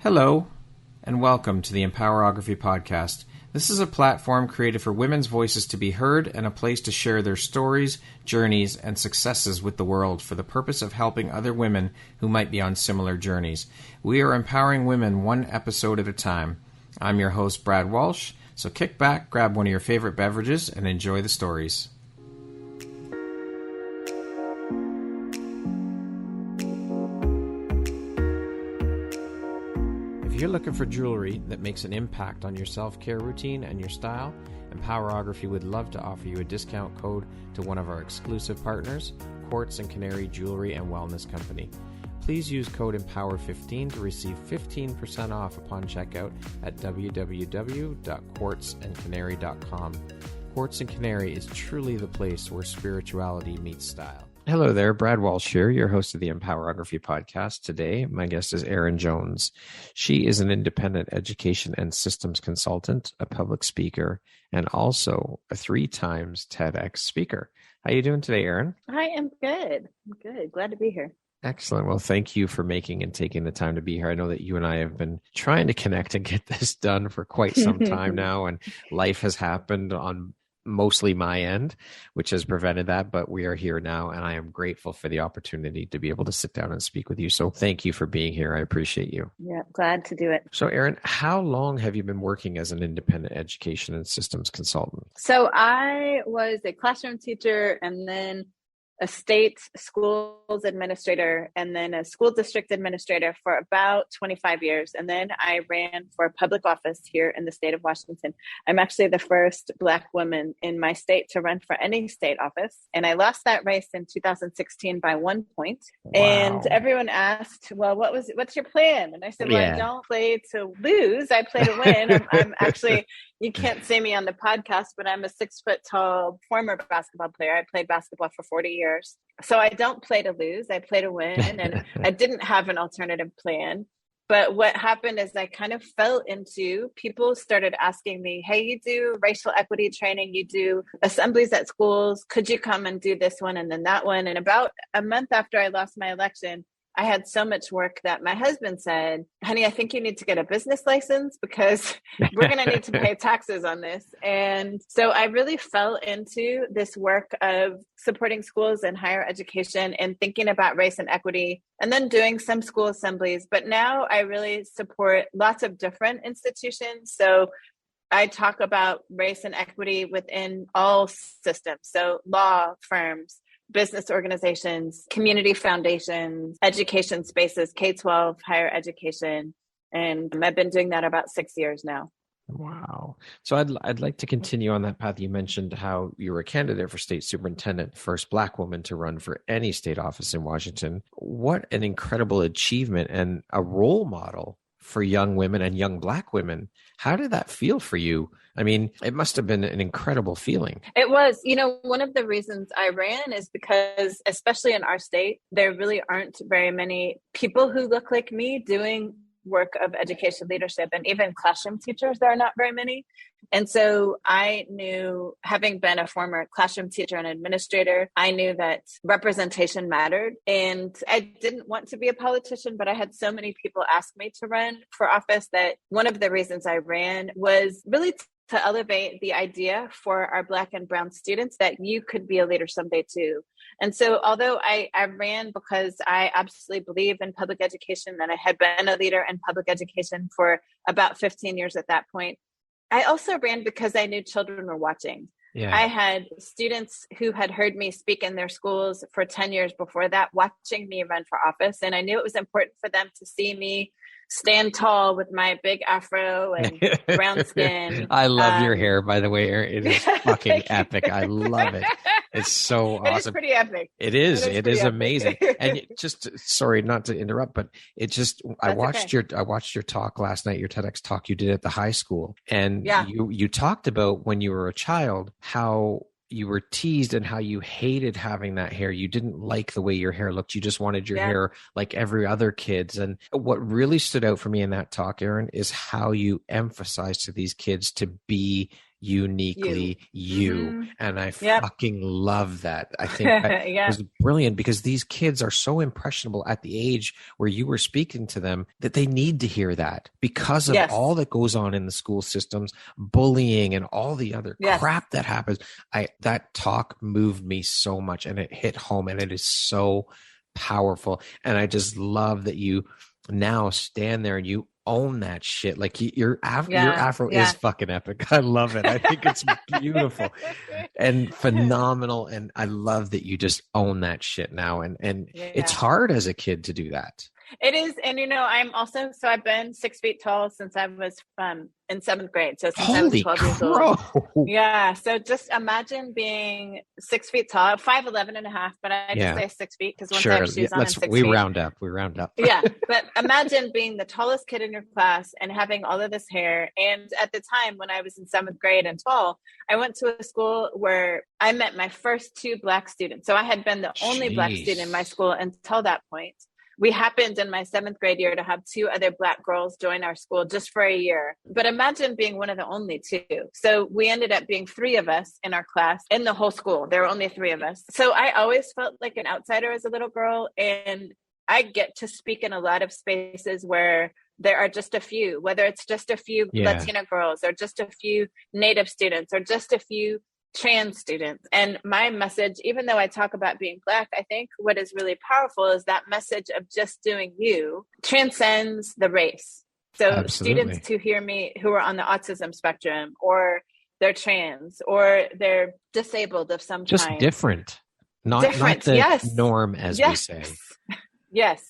Hello, and welcome to the Empowerography Podcast. This is a platform created for women's voices to be heard and a place to share their stories, journeys, and successes with the world for the purpose of helping other women who might be on similar journeys. We are empowering women one episode at a time. I'm your host, Brad Walsh, so kick back, grab one of your favorite beverages, and enjoy the stories. If you're looking for jewelry that makes an impact on your self-care routine and your style, Empowerography would love to offer you a discount code to one of our exclusive partners, Quartz and Canary Jewelry and Wellness Company. Please use code EMPOWER15 to receive 15% off upon checkout at www.quartzandcanary.com. Quartz and Canary is truly the place where spirituality meets style. Hello there, Brad Walsh here, your host of the Empowerography Podcast. Today, my guest is Erin Jones. She is an independent education and systems consultant, a public speaker, and also a 3 times TEDx speaker. How are you doing today, Erin? I am good. I'm good. Glad to be here. Excellent. Well, thank you for making and taking the time to be here. I know that you and I have been trying to connect and get this done for quite some time now, and life has happened on mostly my end, which has prevented that, but we are here now, and I am grateful for the opportunity to be able to sit down and speak with you. So thank you for being here. I appreciate you. Yeah, glad to do it. So Erin, how long have you been working as an independent education and systems consultant? So I was a classroom teacher and then a state schools administrator and then a school district administrator for about 25 years. And then I ran for public office here in the state of Washington. I'm actually the first Black woman in my state to run for any state office. And I lost that race in 2016 by 1 point. Wow. And everyone asked, well, what's your plan? And I said, well, I don't play to lose. I play to win. I'm actually, you can't see me on the podcast, but I'm a 6 foot tall former basketball player. I played basketball for 40 years. So I don't play to lose, I play to win. And I didn't have an alternative plan. But what happened is I kind of fell into, people started asking me, hey, you do racial equity training, you do assemblies at schools, could you come and do this one and then that one? And about a month after I lost my election, I had so much work that my husband said, honey, I think you need to get a business license because we're going to need to pay taxes on this. And so I really fell into this work of supporting schools and higher education and thinking about race and equity and then doing some school assemblies. But now I really support lots of different institutions. So I talk about race and equity within all systems. So law firms, business organizations, community foundations, education spaces, K-12, higher education. And I've been doing that about 6 years now. Wow. So I'd like to continue on that path. You mentioned how you were a candidate for state superintendent, first Black woman to run for any state office in Washington. What an incredible achievement and a role model for young women and young Black women. How did that feel for you? I mean, it must have been an incredible feeling. It was. You know, one of the reasons I ran is because, especially in our state, there really aren't very many people who look like me doing work of education leadership, and even classroom teachers, there are not very many. And so I knew, having been a former classroom teacher and administrator, I knew that representation mattered. And I didn't want to be a politician, but I had so many people ask me to run for office that one of the reasons I ran was really to elevate the idea for our Black and brown students that you could be a leader someday too. And so although I ran because I absolutely believe in public education, and I had been a leader in public education for about 15 years at that point, I also ran because I knew children were watching. Yeah. I had students who had heard me speak in their schools for 10 years before that, watching me run for office. And I knew it was important for them to see me stand tall with my big afro and brown skin. I love your hair, by the way, Erin. It is fucking epic. I love it. It's so awesome. It is pretty epic. It is amazing. And just, sorry, not to interrupt, but it just, I watched your talk last night, your TEDx talk you did at the high school. And you talked about when you were a child, how you were teased and how you hated having that hair. You didn't like the way your hair looked. You just wanted your hair like every other kid's. And what really stood out for me in that talk, Erin, is how you emphasized to these kids to be uniquely you. Mm-hmm. And I fucking love that. I think that was brilliant, because these kids are so impressionable at the age where you were speaking to them that they need to hear that, because of all that goes on in the school systems, bullying and all the other crap that happens. That talk moved me so much, and it hit home, and it is so powerful. And I just love that you now stand there and you own that shit. Like your afro is fucking epic. I love it. I think it's beautiful and phenomenal. And I love that you just own that shit now. And it's hard as a kid to do that. It is. And, I'm also, so I've been 6 feet tall since I was in 7th grade. So since I was 12 years old. Yeah. So just imagine being 6 feet tall, 5'11" and a half, but I just say 6 feet because once I have shoes on, I'm 6 feet. We round up. Yeah. But imagine being the tallest kid in your class and having all of this hair. And at the time when I was in 7th grade and tall, I went to a school where I met my first 2 Black students. So I had been the only Black student in my school until that point. We happened in my 7th grade year to have 2 other Black girls join our school just for a year. But imagine being one of the only 2. So we ended up being 3 of us in our class in the whole school. There were only 3 of us. So I always felt like an outsider as a little girl. And I get to speak in a lot of spaces where there are just a few, whether it's just a few Latina girls or just a few Native students or just a few trans students. And my message, even though I talk about being Black, I think what is really powerful is that message of just doing you transcends the race. So students who hear me who are on the autism spectrum, or they're trans, or they're disabled of some just kind. Different. Not the norm, as we say. Yes.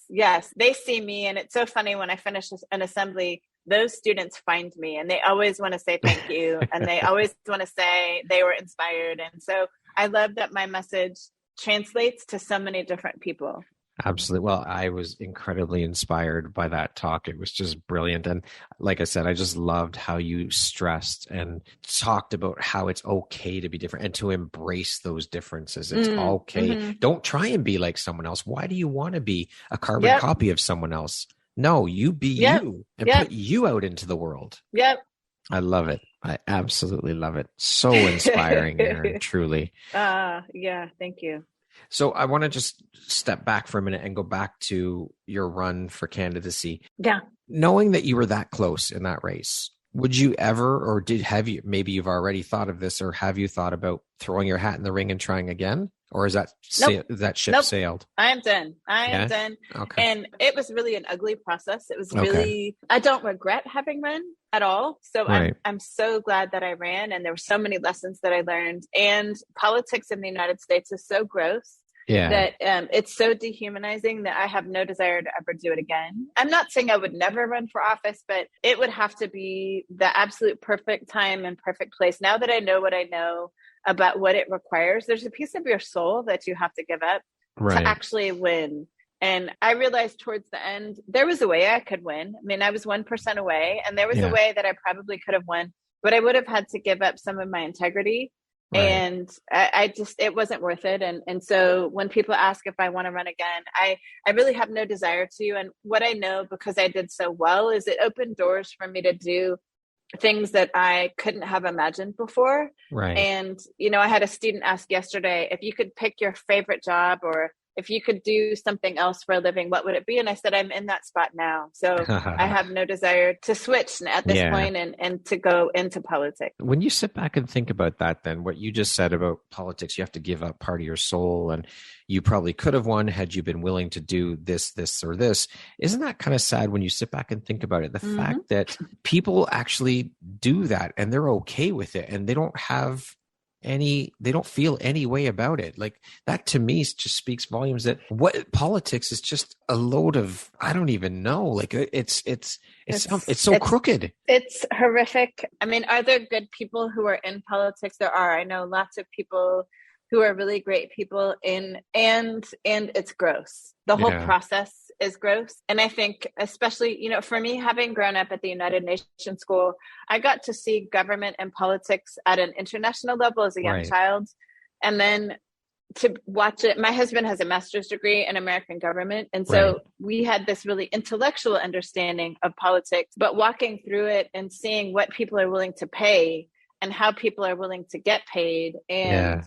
They see me. And it's so funny when I finish an assembly, those students find me and they always want to say thank you. And they always want to say they were inspired. And so I love that my message translates to so many different people. Absolutely. Well, I was incredibly inspired by that talk. It was just brilliant. And like I said, I just loved how you stressed and talked about how it's okay to be different and to embrace those differences. It's okay. Mm-hmm. Don't try and be like someone else. Why do you want to be a carbon copy of someone else? No, you be you and put you out into the world. Yep. I love it. I absolutely love it. So inspiring, Erin, truly. Yeah. Thank you. So I want to just step back for a minute and go back to your run for candidacy. Yeah. Knowing that you were that close in that race, would you ever, or maybe you've already thought of this, or have you thought about throwing your hat in the ring and trying again? Or is that ship sailed? I am done. I am done. Okay. And it was really an ugly process. It was really, I don't regret having run at all. So I'm so glad that I ran, and there were so many lessons that I learned. And politics in the United States is so gross that it's so dehumanizing that I have no desire to ever do it again. I'm not saying I would never run for office, but it would have to be the absolute perfect time and perfect place. Now that I know what I know about what it requires, there's a piece of your soul that you have to give up to actually win. And I realized towards the end, there was a way I could win. I mean, I was 1% away, and there was a way that I probably could have won, but I would have had to give up some of my integrity. And I just, it wasn't worth it. And so when people ask if I want to run again, I really have no desire to. And what I know, because I did so well, is it opened doors for me to do things that I couldn't have imagined before. And, I had a student ask yesterday, if you could pick your favorite job, or if you could do something else for a living, what would it be? And I said, I'm in that spot now. So I have no desire to switch at this point and to go into politics. When you sit back and think about that, then what you just said about politics, you have to give up part of your soul, and you probably could have won had you been willing to do this, or this. Isn't that kind of sad when you sit back and think about it? The fact that people actually do that and they're okay with it, and they don't feel any way about it. Like that to me just speaks volumes that what politics is just a load of, I don't even know. Like it's so crooked. It's horrific. I mean, are there good people who are in politics? There are. I know lots of people who are really great people and it's gross. The whole process is gross. And I think especially, for me, having grown up at the United Nations School, I got to see government and politics at an international level as a young child. And then to watch it, my husband has a master's degree in American government. And so we had this really intellectual understanding of politics, but walking through it and seeing what people are willing to pay and how people are willing to get paid and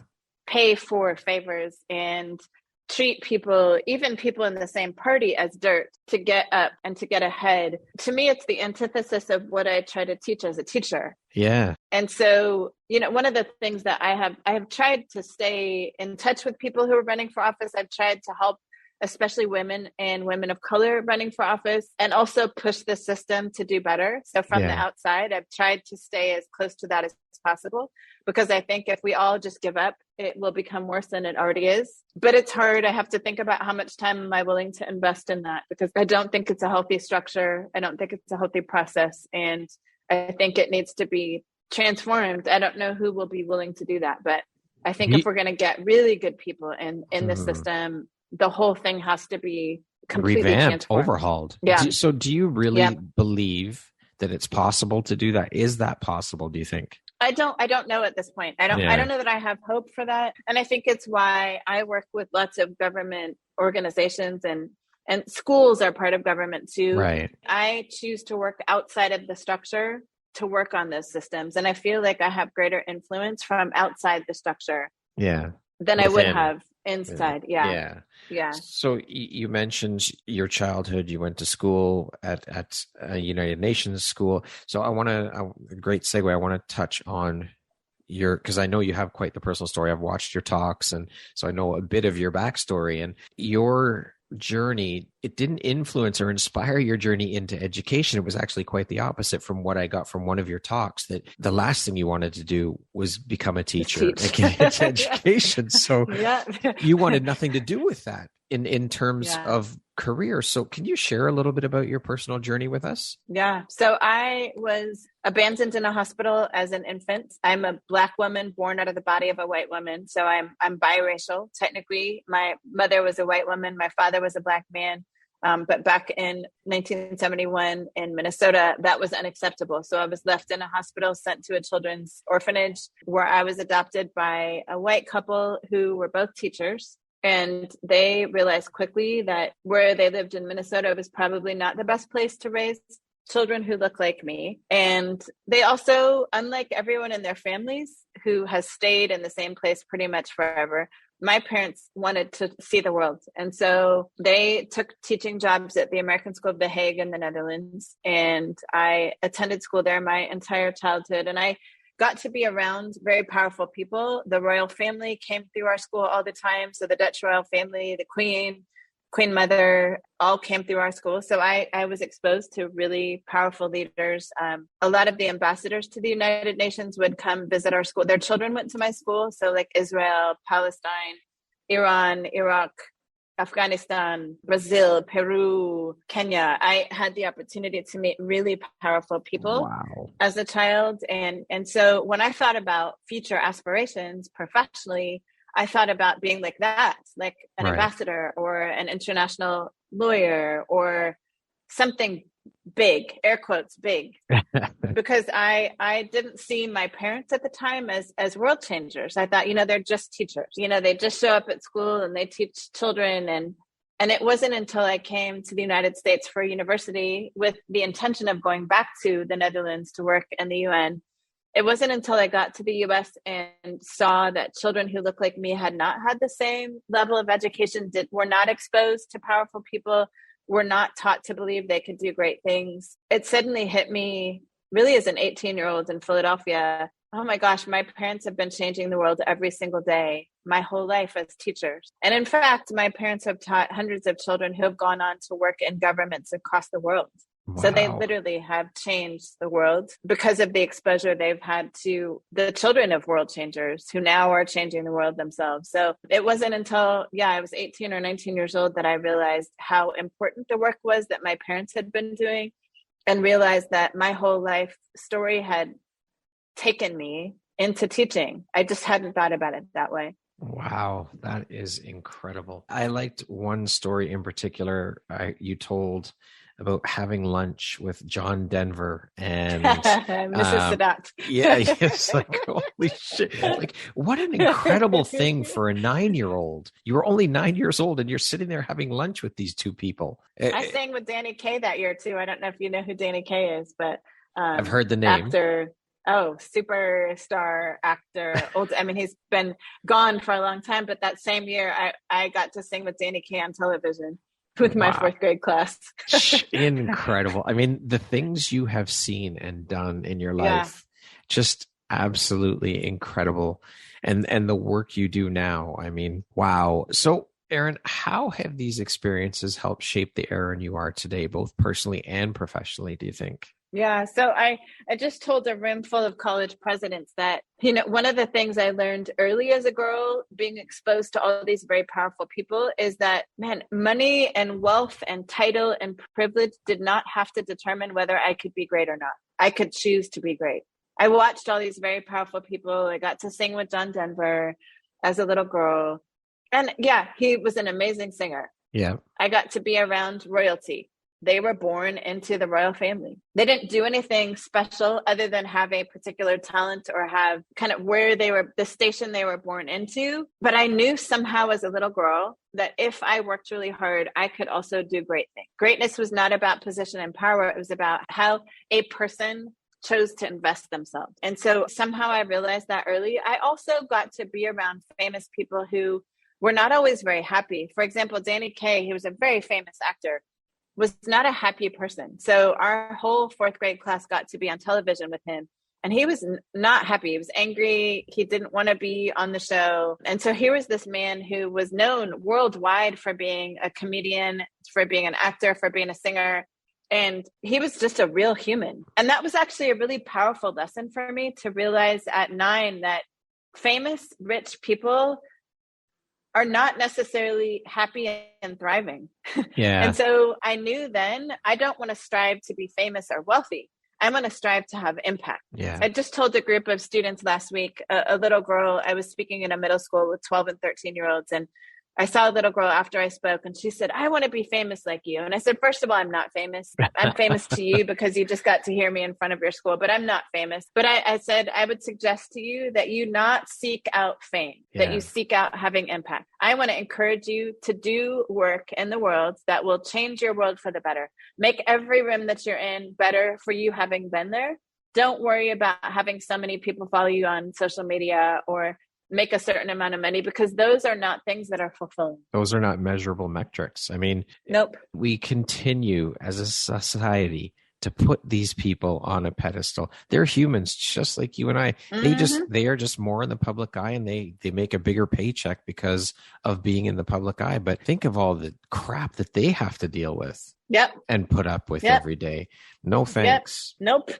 pay for favors and treat people, even people in the same party, as dirt to get up and to get ahead. To me, it's the antithesis of what I try to teach as a teacher. Yeah. And so, one of the things that I have tried to stay in touch with people who are running for office. I've tried to help, especially women and women of color running for office, and also push the system to do better. So from the outside, I've tried to stay as close to that as possible, because I think if we all just give up, it will become worse than it already is. But it's hard. I have to think about how much time am I willing to invest in that, because I don't think it's a healthy structure. I don't think it's a healthy process. And I think it needs to be transformed. I don't know who will be willing to do that, but I think if we're going to get really good people in the system, the whole thing has to be completely revamped, overhauled. Yeah. So do you really believe that it's possible to do that? Is that possible, do you think? I don't know at this point. I don't know that I have hope for that. And I think it's why I work with lots of government organizations, and schools are part of government too. Right. I choose to work outside of the structure to work on those systems. And I feel like I have greater influence from outside the structure than I would have inside. Yeah. So you mentioned your childhood. You went to school at a United Nations school. So a great segue. I want to touch on because I know you have quite the personal story. I've watched your talks, and so I know a bit of your backstory and your journey. It didn't influence or inspire your journey into education. It was actually quite the opposite from what I got from one of your talks, that the last thing you wanted to do was become a teacher and get into education. So you wanted nothing to do with that in terms of career. So can you share a little bit about your personal journey with us? Yeah. So I was abandoned in a hospital as an infant. I'm a Black woman born out of the body of a white woman. So I'm biracial. Technically, my mother was a white woman. My father was a Black man. But back in 1971 in Minnesota, that was unacceptable. So I was left in a hospital, sent to a children's orphanage, where I was adopted by a white couple who were both teachers. And they realized quickly that where they lived in Minnesota was probably not the best place to raise children who look like me. And they also, unlike everyone in their families who has stayed in the same place pretty much forever, my parents wanted to see the world. And so they took teaching jobs at the American School of The Hague in the Netherlands. And I attended school there my entire childhood. And I got to be around very powerful people. The royal family came through our school all the time. So the Dutch royal family, the Queen Mother, all came through our school. So I was exposed to really powerful leaders. A lot of the ambassadors to the United Nations would come visit our school. Their children went to my school. So like Israel, Palestine, Iran, Iraq, Afghanistan, Brazil, Peru, Kenya. I had the opportunity to meet really powerful people as a child. And so when I thought about future aspirations professionally, I thought about being like that, like an ambassador or an international lawyer or something big, air quotes, big, because I didn't see my parents at the time as world changers. I thought, they're just teachers, they just show up at school and they teach children. And it wasn't until I came to the United States for university with the intention of going back to the Netherlands to work in the UN. It wasn't until I got to the US and saw that children who looked like me had not had the same level of education, were not exposed to powerful people, were not taught to believe they could do great things. It suddenly hit me really as an 18-year-old in Philadelphia. Oh my gosh, my parents have been changing the world every single day, my whole life as teachers. And in fact, my parents have taught hundreds of children who have gone on to work in governments across the world. Wow. So they literally have changed the world because of the exposure they've had to the children of world changers who now are changing the world themselves. So it wasn't until, I was 18 or 19 years old that I realized how important the work was that my parents had been doing, and realized that my whole life story had taken me into teaching. I just hadn't thought about it that way. Wow, that is incredible. I liked one story in particular you told about having lunch with John Denver and Mrs. Sadat. It's like, holy shit. Like, what an incredible thing for a 9-year-old. You were only 9 years old and you're sitting there having lunch with these two people. I sang with Danny Kaye that year too. I don't know if you know who Danny Kaye is, but I've heard the name. Oh, superstar actor. I mean, he's been gone for a long time, but that same year I got to sing with Danny Kaye on television with my fourth grade class. Incredible. I mean, the things you have seen and done in your life, just absolutely incredible. And the work you do now, I mean, wow. So Erin, how have these experiences helped shape the Erin you are today, both personally and professionally, do you think? Yeah. So I just told a room full of college presidents that, one of the things I learned early as a girl, being exposed to all these very powerful people, is that, man, money and wealth and title and privilege did not have to determine whether I could be great or not. I could choose to be great. I watched all these very powerful people. I got to sing with John Denver as a little girl. And yeah, he was an amazing singer. Yeah. I got to be around royalty. They were born into the royal family. They didn't do anything special other than have a particular talent or have kind of where they were, the station they were born into. But I knew somehow as a little girl that if I worked really hard, I could also do great things. Greatness was not about position and power. It was about how a person chose to invest themselves. And so somehow I realized that early. I also got to be around famous people who were not always very happy. For example, Danny Kaye, he was a very famous actor, was not a happy person. So our whole fourth grade class got to be on television with him. And he was not happy. He was angry. He didn't want to be on the show. And so here was this man who was known worldwide for being a comedian, for being an actor, for being a singer. And he was just a real human. And that was actually a really powerful lesson for me to realize at 9 that famous, rich people are not necessarily happy and thriving. Yeah. And so I knew then I don't want to strive to be famous or wealthy. I'm going to strive to have impact. Yeah. I just told a group of students last week, a little girl, I was speaking in a middle school with 12 and 13-year-olds, and I saw a little girl after I spoke, and she said, I want to be famous like you. And I said, first of all, I'm not famous. I'm famous to you because you just got to hear me in front of your school, but I'm not famous. But I said, I would suggest to you that you not seek out fame, that you seek out having impact. I want to encourage you to do work in the world that will change your world for the better. Make every room that you're in better for you having been there. Don't worry about having so many people follow you on social media or make a certain amount of money, because those are not things that are fulfilling. Those are not measurable metrics. I mean, nope. We continue as a society to put these people on a pedestal. They're humans just like you and I. They are just more in the public eye, and they make a bigger paycheck because of being in the public eye. But think of all the crap that they have to deal with. Yep. And put up with every day. No thanks. Nope.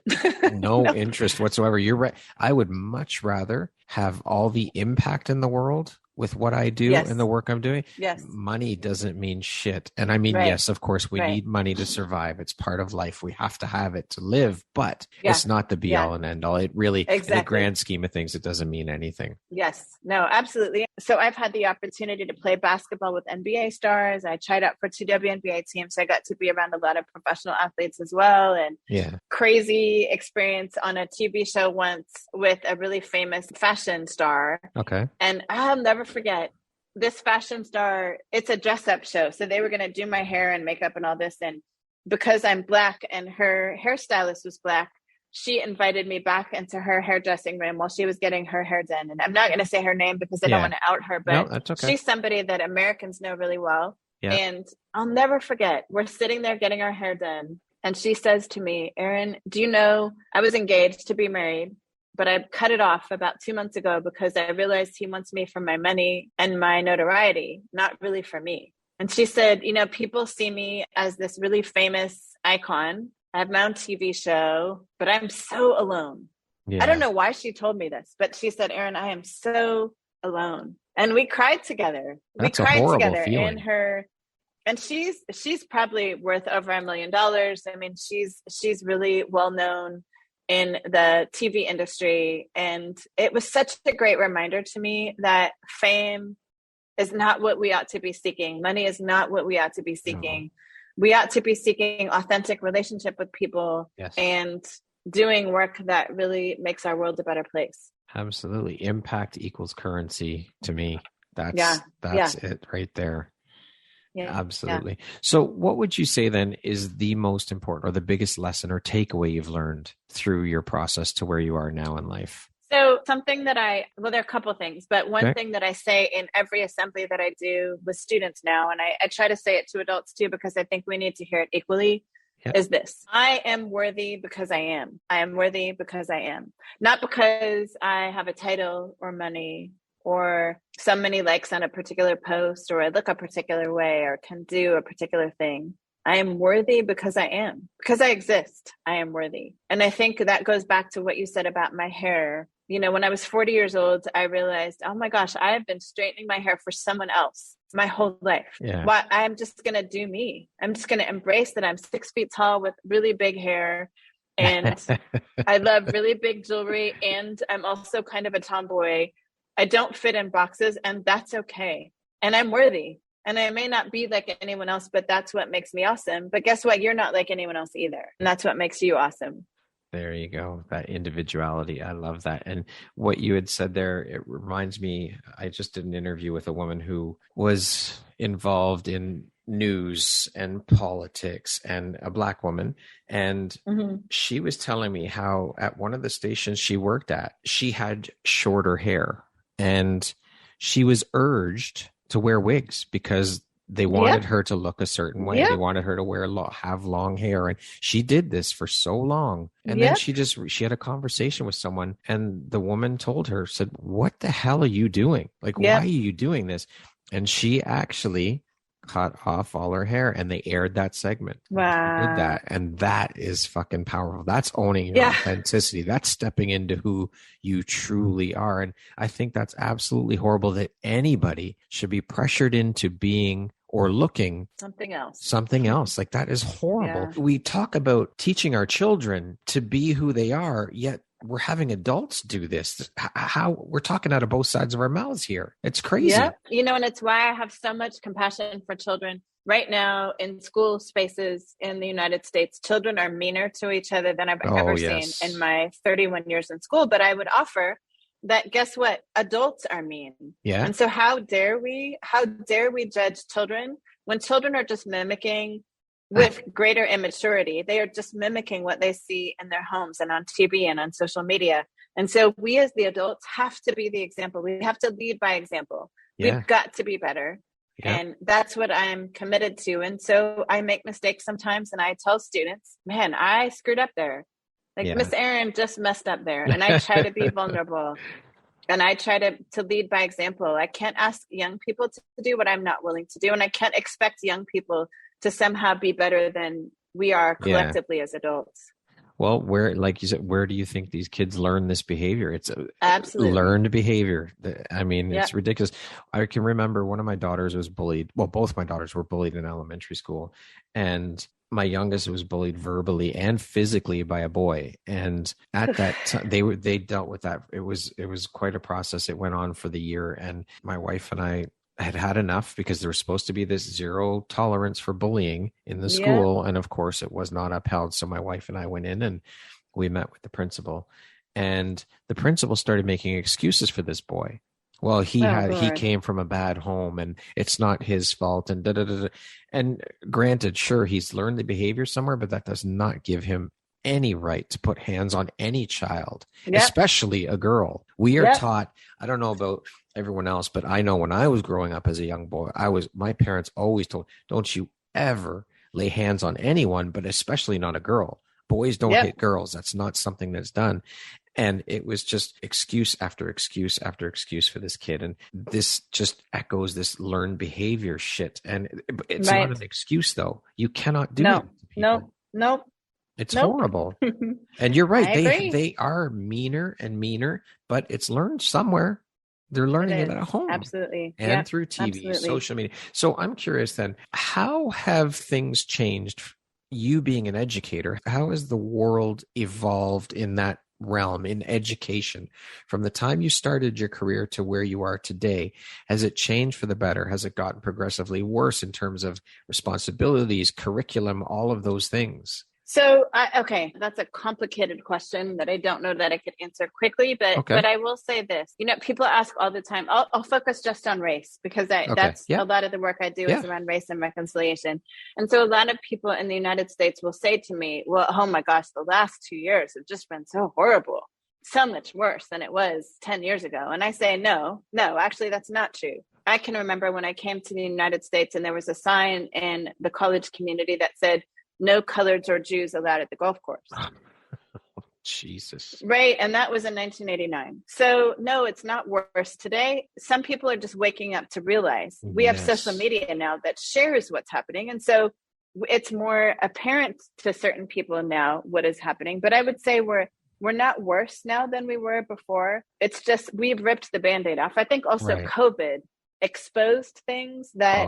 No interest whatsoever. You're right. I would much rather have all the impact in the world with what I do and the work I'm doing. Yes. Money doesn't mean shit. And I mean, yes, of course, we need money to survive. It's part of life. We have to have it to live, but it's not the be all and end all. It really, in the grand scheme of things, it doesn't mean anything. Yes. No, absolutely. So I've had the opportunity to play basketball with NBA stars. I tried out for 2 WNBA teams. So I got to be around a lot of professional athletes as well. And crazy experience on a TV show once with a really famous fashion star. Okay. And I'll never forget this fashion star. It's a dress up show. So they were going to do my hair and makeup and all this. And because I'm Black and her hairstylist was Black, she invited me back into her hairdressing room while she was getting her hair done. And I'm not going to say her name because I don't want to out her, but that's okay. She's somebody that Americans know really well. Yeah. And I'll never forget, we're sitting there getting our hair done. And she says to me, Erin, do you know, I was engaged to be married, but I cut it off about 2 months ago because I realized he wants me for my money and my notoriety, not really for me. And she said, people see me as this really famous icon. I have my own TV show, but I'm so alone. Yeah. I don't know why she told me this, but she said, Erin, I am so alone. And we cried together. That's we cried a horrible together feeling. in her. And she's probably worth over $1 million. I mean, she's really well known in the TV industry. And it was such a great reminder to me that fame is not what we ought to be seeking. Money is not what we ought to be seeking. No. We ought to be seeking authentic relationship with people and doing work that really makes our world a better place. Absolutely. Impact equals currency to me. That's it right there. Absolutely. So what would you say then is the most important or the biggest lesson or takeaway you've learned through your process to where you are now in life? So something that there are a couple of things, but one thing that I say in every assembly that I do with students now, and I try to say it to adults too, because I think we need to hear it equally, is this: I am worthy because I am. I am worthy because I am. Not because I have a title or money or so many likes on a particular post, or I look a particular way, or can do a particular thing. I am worthy because I am. Because I exist, I am worthy. And I think that goes back to what you said about my hair. You know, when I was 40 years old, I realized, oh my gosh, I have been straightening my hair for someone else my whole life. Why? I'm just going to do me. I'm just going to embrace that I'm 6 feet tall with really big hair. And I love really big jewelry. And I'm also kind of a tomboy. I don't fit in boxes, and that's okay. And I'm worthy. And I may not be like anyone else, but that's what makes me awesome. But guess what? You're not like anyone else either. And that's what makes you awesome. There you go. That individuality. I love that. And what you had said there, it reminds me, I just did an interview with a woman who was involved in news and politics, and a Black woman. And she was telling me how at one of the stations she worked at, she had shorter hair, and she was urged to wear wigs because they wanted her to look a certain way. They wanted her to have long hair. And she did this for so long. And then she had a conversation with someone, and the woman told her, said, what the hell are you doing? Like, why are you doing this? And she actually cut off all her hair, and they aired that segment. Wow. Did that. And that is fucking powerful. That's owning your authenticity. That's stepping into who you truly are. And I think that's absolutely horrible that anybody should be pressured into being or looking something else. Like, that is horrible. We talk about teaching our children to be who they are, yet we're having adults do this. How we're talking out of both sides of our mouths here. It's crazy. Yeah. You know, and it's why I have so much compassion for children. Right now in school spaces in the United States, children are meaner to each other than I've ever seen in my 31 years in school. But I would offer that, guess what? Adults are mean. Yeah. And so how dare we judge children when children are just mimicking with greater immaturity? They are just mimicking what they see in their homes and on TV and on social media. And so we as the adults have to be the example. We have to lead by example. We've got to be better. And that's what I'm committed to. And so I make mistakes sometimes, and I tell students, man, I screwed up there. Like Miss Erin just messed up there. And I try to be vulnerable, and I try to lead by example. I can't ask young people to do what I'm not willing to do. And I can't expect young people to somehow be better than we are collectively as adults. Well, like you said, where do you think these kids learn this behavior? It's absolutely learned behavior. I mean, it's ridiculous. I can remember one of my daughters was bullied. Well, both my daughters were bullied in elementary school, and my youngest was bullied verbally and physically by a boy. And at that time, they dealt with that. It was quite a process. It went on for the year, and my wife and I had enough, because there was supposed to be this zero tolerance for bullying in the school. And of course it was not upheld. So my wife and I went in and we met with the principal, and the principal started making excuses for this boy. Well, he came from a bad home, and it's not his fault, and And granted, sure, he's learned the behavior somewhere, but that does not give him any right to put hands on any child, especially a girl. We are taught, I don't know about everyone else, but I know when I was growing up as a young boy, my parents always told, don't you ever lay hands on anyone, but especially not a girl. Boys don't hit girls. That's not something that's done. And it was just excuse after excuse after excuse for this kid. And this just echoes this learned behavior shit. And it's not an excuse, though. You cannot do it. No. It's horrible. And you're right. They are meaner and meaner, but it's learned somewhere. They're learning it at home. Absolutely. And through TV, social media. So I'm curious then, how have things changed? You being an educator, how has the world evolved in that realm, in education, from the time you started your career to where you are today? Has it changed for the better? Has it gotten progressively worse in terms of responsibilities, curriculum, all of those things? So, okay, that's a complicated question that I don't know that I could answer quickly, but I will say this. People ask all the time. I'll focus just on race because that's a lot of the work I do is around race and reconciliation. And so a lot of people in the United States will say to me, well, oh my gosh, the last 2 years have just been so horrible, so much worse than it was 10 years ago. And I say, no, actually, that's not true. I can remember when I came to the United States and there was a sign in the college community that said, no coloreds or Jews allowed at the golf course. Jesus. Right. And that was in 1989. So no, it's not worse today. Some people are just waking up to realize we have social media now that shares what's happening. And so it's more apparent to certain people now what is happening. But I would say we're not worse now than we were before. It's just we've ripped the Band-Aid off. I think also COVID exposed things that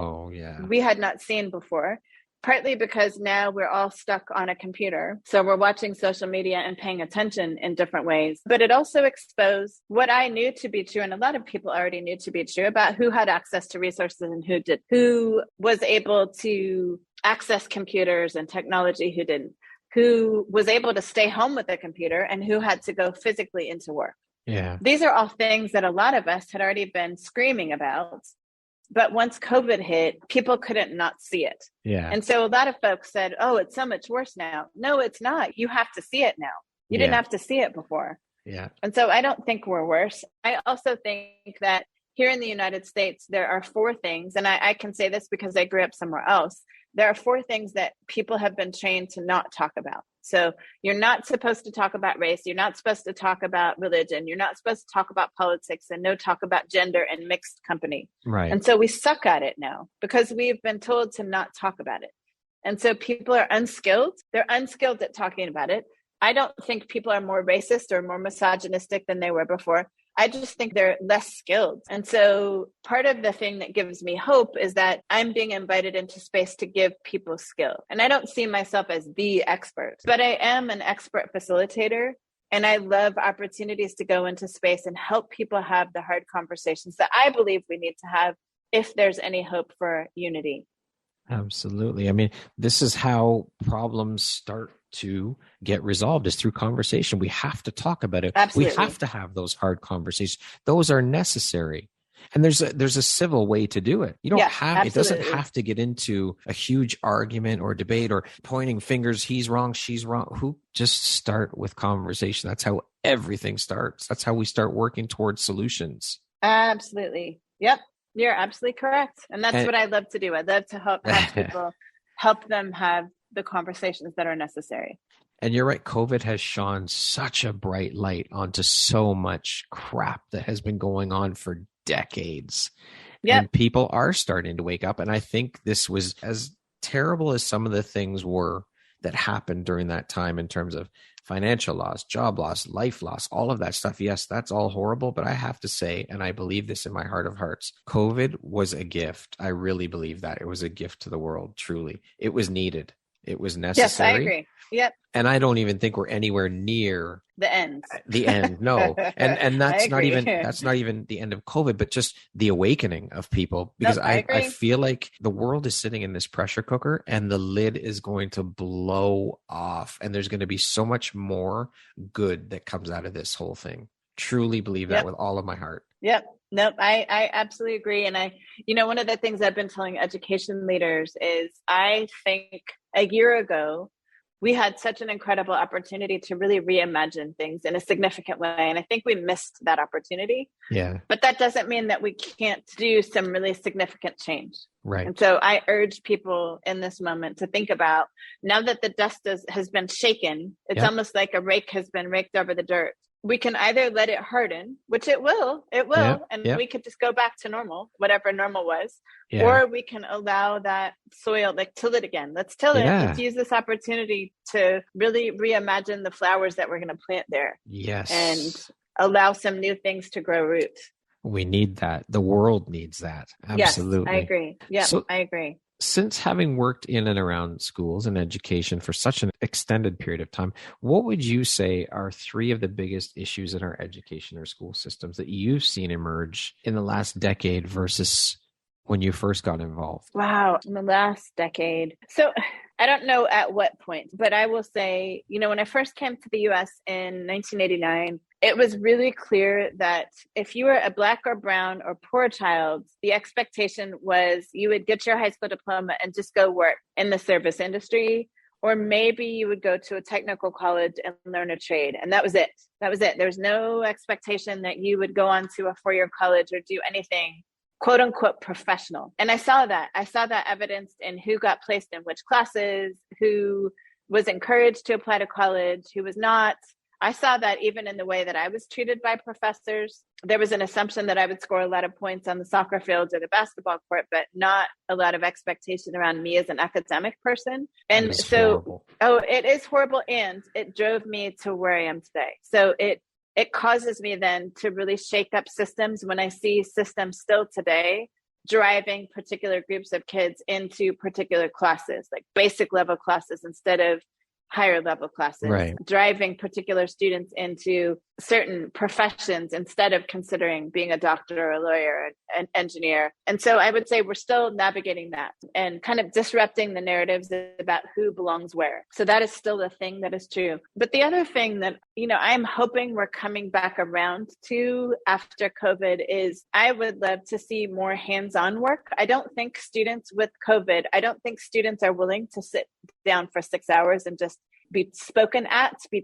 we had not seen before. Partly because now we're all stuck on a computer. So we're watching social media and paying attention in different ways. But it also exposed what I knew to be true, and a lot of people already knew to be true about who had access to resources and who did, who was able to access computers and technology, who didn't, who was able to stay home with a computer and who had to go physically into work. Yeah. These are all things that a lot of us had already been screaming about. But once COVID hit, people couldn't not see it. Yeah. And so a lot of folks said, oh, it's so much worse now. No, it's not. You have to see it now. You didn't have to see it before. Yeah. And so I don't think we're worse. I also think that here in the United States, there are 4 things, and I can say this because I grew up somewhere else. There are 4 things that people have been trained to not talk about. So you're not supposed to talk about race. You're not supposed to talk about religion. You're not supposed to talk about politics, and no talk about gender and mixed company. Right. And so we suck at it now because we've been told to not talk about it. And so people are unskilled. They're unskilled at talking about it. I don't think people are more racist or more misogynistic than they were before. I just think they're less skilled. And so part of the thing that gives me hope is that I'm being invited into space to give people skill. And I don't see myself as the expert, but I am an expert facilitator. And I love opportunities to go into space and help people have the hard conversations that I believe we need to have if there's any hope for unity. Absolutely. I mean, this is how problems start to get resolved, is through conversation. We have to talk about it. Absolutely. We have to have those hard conversations. Those are necessary. And there's a civil way to do it. You don't it doesn't have to get into a huge argument or debate or pointing fingers. He's wrong, she's wrong. Just start with conversation. That's how everything starts. That's how we start working towards solutions. Absolutely. Yep. You're absolutely correct. And that's what I love to do. I love to help people, help them have the conversations that are necessary. And you're right. COVID has shone such a bright light onto so much crap that has been going on for decades. Yep. And people are starting to wake up. And I think this was, as terrible as some of the things were that happened during that time in terms of financial loss, job loss, life loss, all of that stuff. Yes, that's all horrible. But I have to say, and I believe this in my heart of hearts, COVID was a gift. I really believe that. It was a gift to the world, truly. It was needed. It was necessary. Yes, I agree. Yep. And I don't even think we're anywhere near the end. The end, no. And that's not even the end of COVID, but just the awakening of people. Because I feel like the world is sitting in this pressure cooker and the lid is going to blow off. And there's going to be so much more good that comes out of this whole thing. Truly believe that with all of my heart. Yep. Nope. I absolutely agree. And one of the things I've been telling education leaders is I think a year ago, we had such an incredible opportunity to really reimagine things in a significant way. And I think we missed that opportunity. Yeah. But that doesn't mean that we can't do some really significant change. Right. And so I urge people in this moment to think about, now that the dust has been shaken, it's almost like a rake has been raked over the dirt. We can either let it harden, which it will, and we could just go back to normal, whatever normal was, or we can allow that soil, till it again. Let's till it. Let's use this opportunity to really reimagine the flowers that we're going to plant there. Yes. And allow some new things to grow root. We need that. The world needs that. Absolutely. Yes, I agree. Yeah, so, I agree. Since having worked in and around schools and education for such an extended period of time, what would you say are 3 of the biggest issues in our education or school systems that you've seen emerge in the last decade versus when you first got involved? Wow, in the last decade. So I don't know at what point, but I will say, when I first came to the US in 1989, it was really clear that if you were a Black or brown or poor child, the expectation was you would get your high school diploma and just go work in the service industry, or maybe you would go to a technical college and learn a trade. And that was it. There was no expectation that you would go on to a four-year college or do anything quote unquote professional. And I saw that evidenced in who got placed in which classes, who was encouraged to apply to college, who was not. I saw that even in the way that I was treated by professors. There was an assumption that I would score a lot of points on the soccer field or the basketball court, but not a lot of expectation around me as an academic person. And so, it is horrible. And it drove me to where I am today. So it causes me then to really shake up systems when I see systems still today driving particular groups of kids into particular classes, like basic level classes instead of higher level classes, right. Driving particular students into certain professions instead of considering being a doctor or a lawyer, an engineer. And so I would say we're still navigating that and kind of disrupting the narratives about who belongs where. So that is still a thing that is true. But the other thing that, I'm hoping we're coming back around to after COVID is I would love to see more hands-on work. I don't think students with COVID, are willing to sit down for 6 hours and just be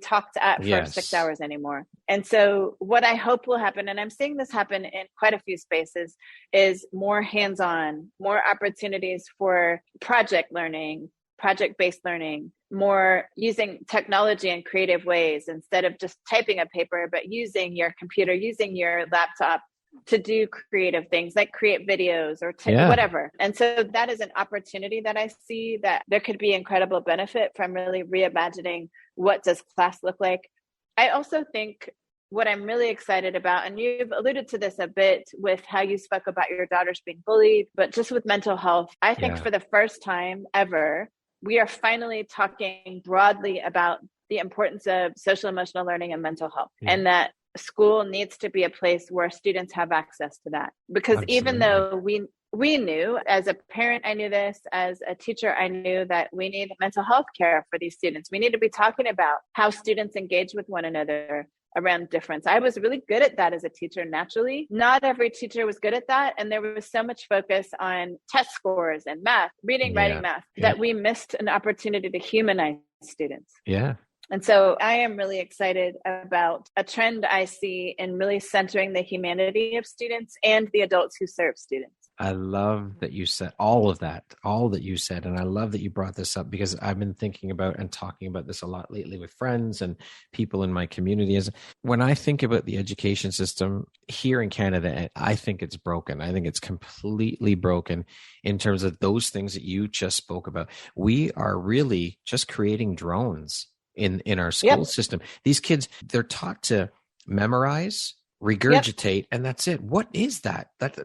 talked at for 6 hours anymore. And so what I hope will happen, and I'm seeing this happen in quite a few spaces, is more hands-on, more opportunities for project learning, project-based learning, more using technology in creative ways instead of just typing a paper, but using your computer, using your laptop to do creative things like create videos or whatever. And so that is an opportunity that I see that there could be incredible benefit from really reimagining what does class look like. I also think what I'm really excited about, and you've alluded to this a bit with how you spoke about your daughters being bullied, but just with mental health, I think for the first time ever, we are finally talking broadly about the importance of social emotional learning and mental health, and that school needs to be a place where students have access to that. Because even though we knew, as a parent, I knew this, as a teacher, I knew that we need mental health care for these students. We need to be talking about how students engage with one another around difference. I was really good at that as a teacher naturally. Not every teacher was good at that. And there was so much focus on test scores and math, reading, writing, math, that we missed an opportunity to humanize students. Yeah. And so I am really excited about a trend I see in really centering the humanity of students and the adults who serve students. I love that you said all that you said. And I love that you brought this up because I've been thinking about and talking about this a lot lately with friends and people in my community. When I think about the education system here in Canada, I think it's broken. I think it's completely broken in terms of those things that you just spoke about. We are really just creating drones in our school system. These kids, they're taught to memorize, regurgitate, and that's it. What is that? That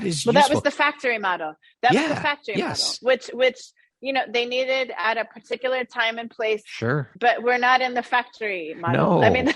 is useful. That was the factory model. That was the factory model, which they needed at a particular time and place. Sure. But we're not in the factory model. No. I mean,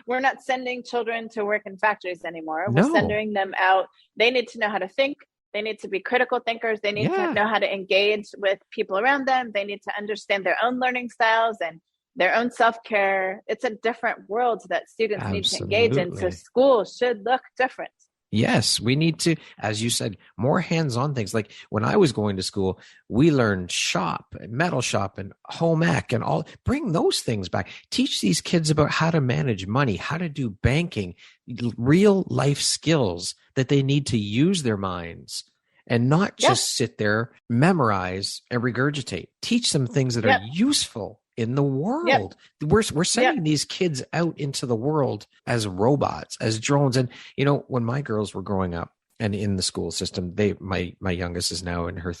we're not sending children to work in factories anymore. We're sending them out. They need to know how to think. They need to be critical thinkers. They need to know how to engage with people around them. They need to understand their own learning styles and their own self-care. It's a different world that students need to engage in. So school should look different. Yes, we need to, as you said, more hands-on things. Like when I was going to school, we learned shop, metal shop, and home ec, and all. Bring those things back. Teach these kids about how to manage money, how to do banking, real life skills that they need to use their minds and not just sit there, memorize, and regurgitate. Teach them things that are useful in the world. We're sending these kids out into the world as robots, as drones. And, when my girls were growing up and in the school system, my youngest is now in her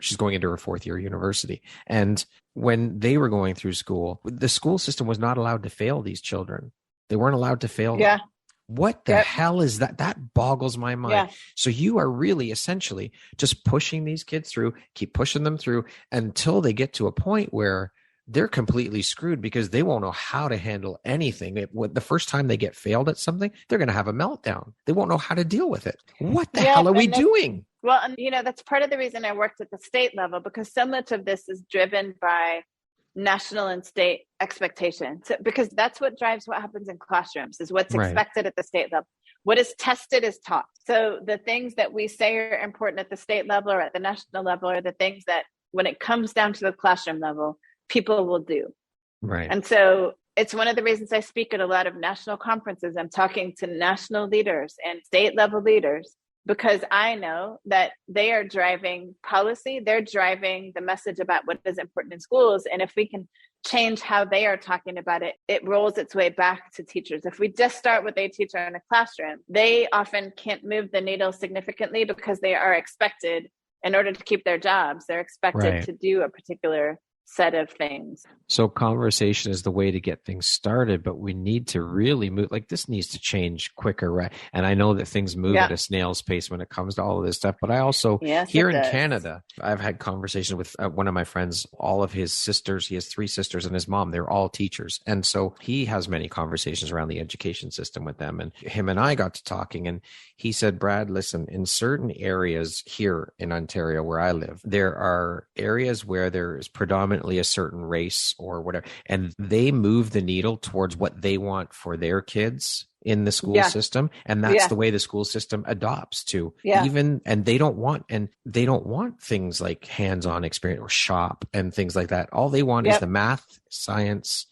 she's going into her fourth year university. And when they were going through school, the school system was not allowed to fail these children. They weren't allowed to fail them. What the hell is that? That boggles my mind. Yeah. So you are really essentially just pushing these kids through, keep pushing them through until they get to a point where they're completely screwed because they won't know how to handle anything. The first time they get failed at something, they're going to have a meltdown. They won't know how to deal with it. What the hell are we doing? Well, and that's part of the reason I worked at the state level, because so much of this is driven by national and state expectations. So, because that's what drives what happens in classrooms, is what's expected at the state level. What is tested is taught. So the things that we say are important at the state level or at the national level are the things that, when it comes down to the classroom level, people will do. Right. And so it's one of the reasons I speak at a lot of national conferences. I'm talking to national leaders and state level leaders, because I know that they are driving policy. They're driving the message about what is important in schools. And if we can change how they are talking about it, it rolls its way back to teachers. If we just start with a teacher in a classroom, they often can't move the needle significantly, because they are expected, in order to keep their jobs, they're expected to do a particular set of things. So conversation is the way to get things started, but we need to really move. Like, this needs to change quicker, right? And I know that things move at a snail's pace when it comes to all of this stuff, but I also, here in Canada, I've had conversations with one of my friends, all of his sisters. He has 3 sisters and his mom. They're all teachers. And so he has many conversations around the education system with them. And him and I got to talking, and he said, Brad, listen, in certain areas here in Ontario where I live, there are areas where there is predominantly a certain race or whatever, and they move the needle towards what they want for their kids in the school system, and that's the way the school system adopts to even, and they don't want things like hands-on experience or shop and things like that. All they want is the math, science,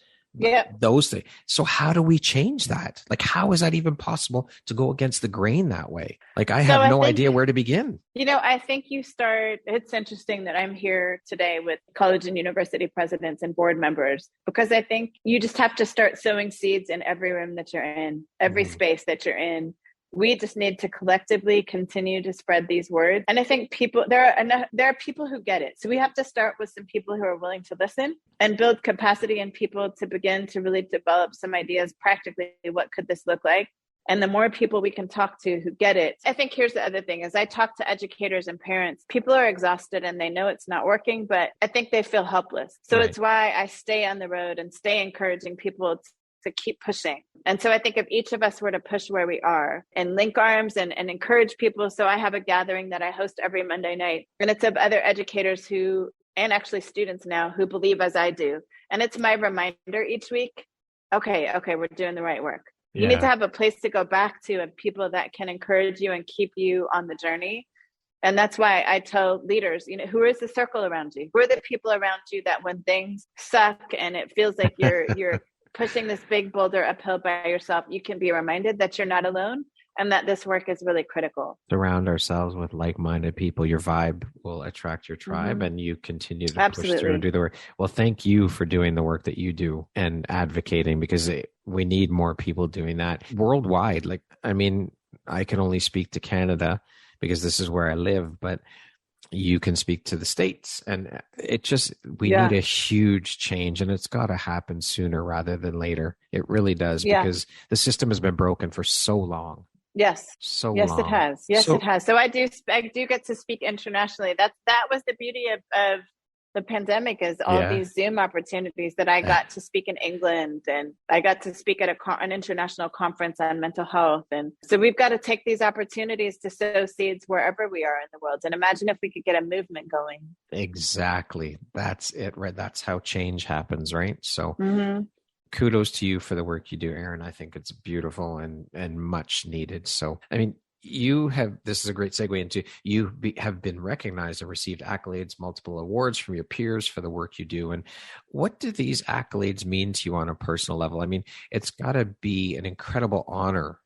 those things. So how do we change that? Like, how is that even possible to go against the grain that way? Like, I have no idea where to begin. I think it's interesting that I'm here today with college and university presidents and board members, because I think you just have to start sowing seeds in every room that you're in, every space that you're in. We just need to collectively continue to spread these words. And I think there are people who get it. So we have to start with some people who are willing to listen and build capacity in people to begin to really develop some ideas practically. What could this look like? And the more people we can talk to who get it. I think here's the other thing: as I talk to educators and parents, people are exhausted and they know it's not working, but I think they feel helpless. So it's why I stay on the road and stay encouraging people to keep pushing. And so I think if each of us were to push where we are and link arms and encourage people. So I have a gathering that I host every Monday night, and it's of other educators and actually students now, who believe as I do. And it's my reminder each week, okay, we're doing the right work. You need to have a place to go back to, and people that can encourage you and keep you on the journey. And that's why I tell leaders, who is the circle around you? Who are the people around you that when things suck and it feels like you're pushing this big boulder uphill by yourself, you can be reminded that you're not alone and that this work is really critical. Surround ourselves with like-minded people. Your vibe will attract your tribe, and you continue to push through and do the work. Well, thank you for doing the work that you do and advocating, because we need more people doing that worldwide. Like, I mean, I can only speak to Canada because this is where I live, but you can speak to the States, and we need a huge change, and it's got to happen sooner rather than later. It really does, because the system has been broken for so long. Yes. So yes, long. It has. Yes, it has. So I do get to speak internationally. That was the beauty of the pandemic, is all these Zoom opportunities that I got to speak in England, and I got to speak at an international conference on mental health. And so we've got to take these opportunities to sow seeds wherever we are in the world. And imagine if we could get a movement going. Exactly. That's it, right? That's how change happens, right? So kudos to you for the work you do, Erin. I think it's beautiful and much needed. So, I mean, this is a great segue into, have been recognized and received accolades, multiple awards from your peers for the work you do. And what do these accolades mean to you on a personal level? I mean, it's got to be an incredible honor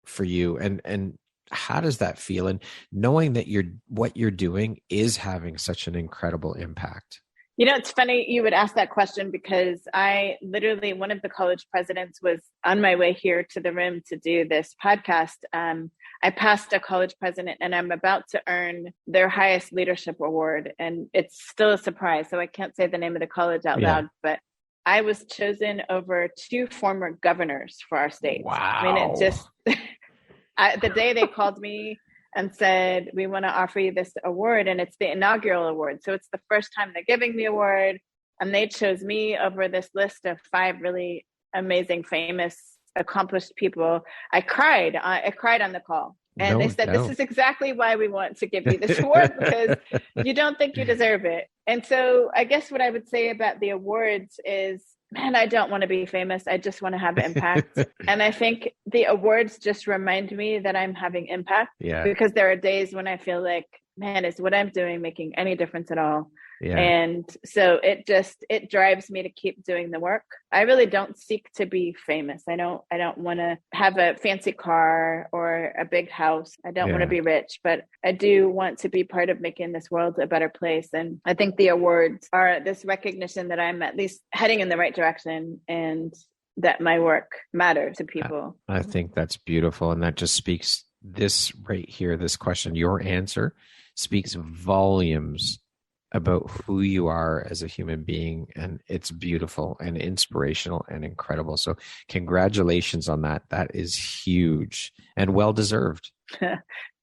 for you. And how does that feel? And knowing that what you're doing is having such an incredible impact. It's funny you would ask that question, because one of the college presidents was on my way here to the room to do this podcast. I passed a college president, and I'm about to earn their highest leadership award. And it's still a surprise, so I can't say the name of the college out loud, but I was chosen over 2 former governors for our state. Wow. I mean, it just, the day they called me and said, we want to offer you this award, and it's the inaugural award. So it's the first time they're giving the award, and they chose me over this list of 5 really amazing, famous, accomplished people. I cried on the call. And they said, this is exactly why we want to give you this award, because you don't think you deserve it. And so I guess what I would say about the awards is, man, I don't want to be famous. I just want to have impact. And I think the awards just remind me that I'm having impact, because there are days when I feel like, man, is what I'm doing making any difference at all? Yeah. And so it drives me to keep doing the work. I really don't seek to be famous. I don't want to have a fancy car or a big house. I don't want to be rich, but I do want to be part of making this world a better place. And I think the awards are this recognition that I'm at least heading in the right direction and that my work matters to people. I think that's beautiful. And that just speaks this right here, this question, your answer speaks volumes about who you are as a human being. And it's beautiful and inspirational and incredible. So congratulations on that. That is huge and well-deserved.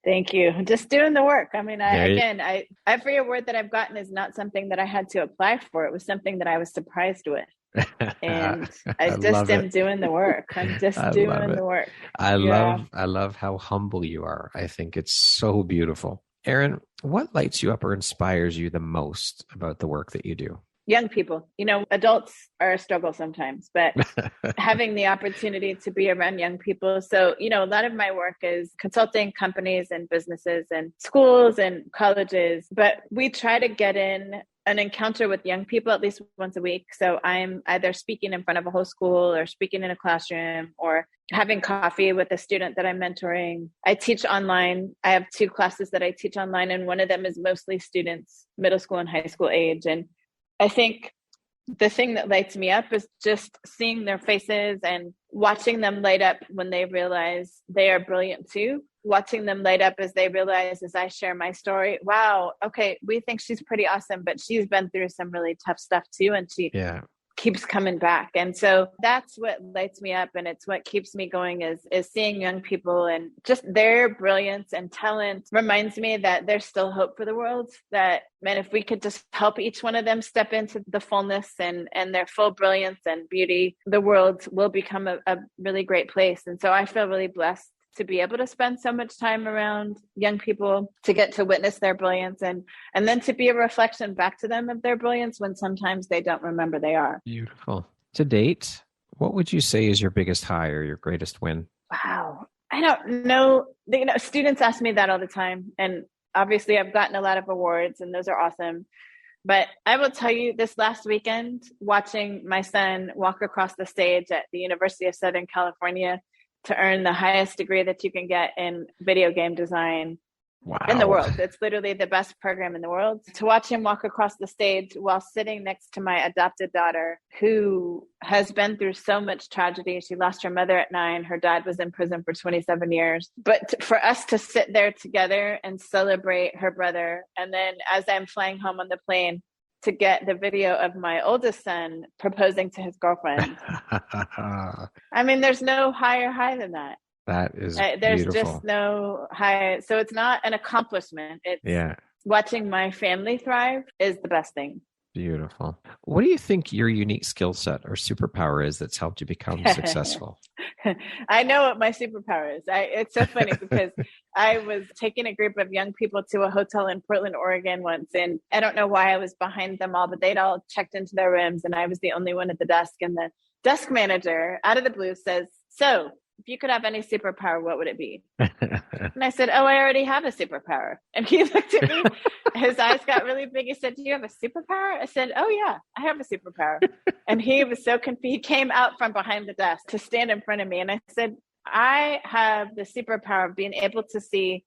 Thank you. Just doing the work. I mean, every award that I've gotten is not something that I had to apply for. It was something that I was surprised with. And I just am doing the work. I'm just doing the work. I love how humble you are. I think it's so beautiful. Erin, what lights you up or inspires you the most about the work that you do? Young people. Adults are a struggle sometimes, but having the opportunity to be around young people. So, a lot of my work is consulting companies and businesses and schools and colleges, but we try to get in an encounter with young people at least once a week. So I'm either speaking in front of a whole school or speaking in a classroom or having coffee with a student that I'm mentoring. I teach online. I have 2 classes that I teach online, and one of them is mostly students, middle school and high school age. And I think the thing that lights me up is just seeing their faces and watching them light up when they realize they are brilliant too. Watching them light up as they realize, as I share my story, wow, okay, we think she's pretty awesome, but she's been through some really tough stuff too. And she keeps coming back. And so that's what lights me up. And it's what keeps me going is seeing young people, and just their brilliance and talent reminds me that there's still hope for the world. That, man, if we could just help each one of them step into the fullness and their full brilliance and beauty, the world will become a really great place. And so I feel really blessed to be able to spend so much time around young people, to get to witness their brilliance and then to be a reflection back to them of their brilliance when sometimes they don't remember they are. Beautiful. To date, what would you say is your biggest high or your greatest win? Wow. I don't know. Students ask me that all the time. And obviously I've gotten a lot of awards and those are awesome. But I will tell you, this last weekend, watching my son walk across the stage at the University of Southern California to earn the highest degree that you can get in video game design in the world. It's literally the best program in the world. To watch him walk across the stage while sitting next to my adopted daughter, who has been through so much tragedy. She lost her mother at 9. Her dad was in prison for 27 years. But for us to sit there together and celebrate her brother, and then as I'm flying home on the plane, to get the video of my oldest son proposing to his girlfriend. I mean, there's no higher high than that. That is there's beautiful. Just no high. So it's not an accomplishment. It's watching my family thrive is the best thing. Beautiful. What do you think your unique skill set or superpower is that's helped you become successful? I know what my superpower is. It's so funny because I was taking a group of young people to a hotel in Portland, Oregon once, and I don't know why I was behind them all, but they'd all checked into their rooms and I was the only one at the desk. And the desk manager, out of the blue, says, "So, if you could have any superpower, what would it be?" And I said, "Oh, I already have a superpower." And he looked at me, his eyes got really big. He said, "Do you have a superpower?" I said, "Oh yeah, I have a superpower." And he was so confused. He came out from behind the desk to stand in front of me. And I said, "I have the superpower of being able to see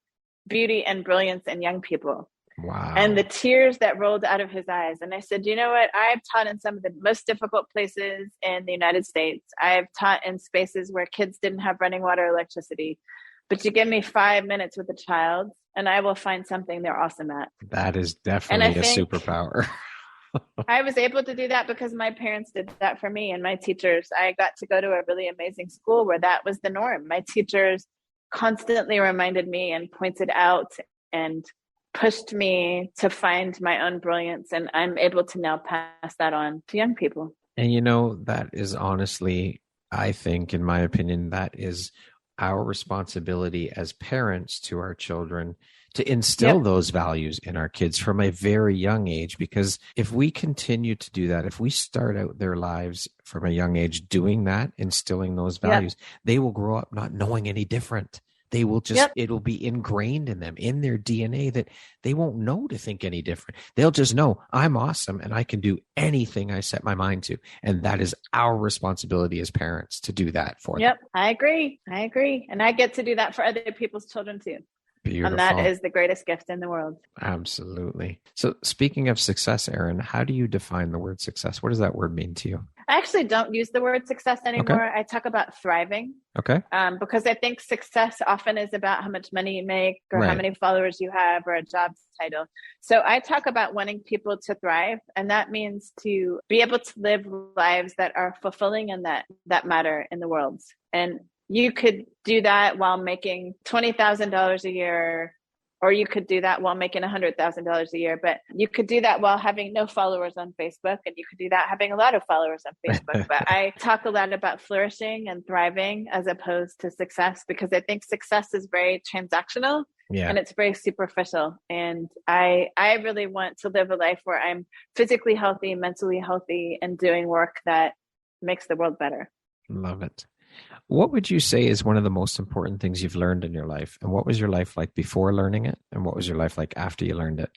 beauty and brilliance in young people." Wow. And the tears that rolled out of his eyes. And I said, "You know what? I've taught in some of the most difficult places in the United States. I've taught in spaces where kids didn't have running water or electricity. But you give me 5 minutes with a child and I will find something they're awesome at." That is definitely a superpower. I was able to do that because my parents did that for me and my teachers. I got to go to a really amazing school where that was the norm. My teachers constantly reminded me and pointed out and pushed me to find my own brilliance. And I'm able to now pass that on to young people. And that is honestly, I think, in my opinion, that is our responsibility as parents to our children to instill those values in our kids from a very young age. Because if we continue to do that, if we start out their lives from a young age doing that, instilling those values, they will grow up not knowing any different. They will just, it'll be ingrained in them, in their DNA, that they won't know to think any different. They'll just know I'm awesome and I can do anything I set my mind to. And that is our responsibility as parents to do that for them. Yep, I agree. And I get to do that for other people's children too. Beautiful. And that is the greatest gift in the world. Absolutely. So speaking of success, Erin, how do you define the word success? What does that word mean to you? I actually don't use the word success anymore. Okay. I talk about thriving. Okay. Because I think success often is about how much money you make or how many followers you have or a job title. So I talk about wanting people to thrive. And that means to be able to live lives that are fulfilling and that matter in the world. And you could do that while making $20,000 a year, or you could do that while making $100,000 a year, but you could do that while having no followers on Facebook, and you could do that having a lot of followers on Facebook. But I talk a lot about flourishing and thriving as opposed to success, because I think success is very transactional and it's very superficial. And I really want to live a life where I'm physically healthy, mentally healthy, and doing work that makes the world better. Love it. What would you say is one of the most important things you've learned in your life? And what was your life like before learning it? And what was your life like after you learned it?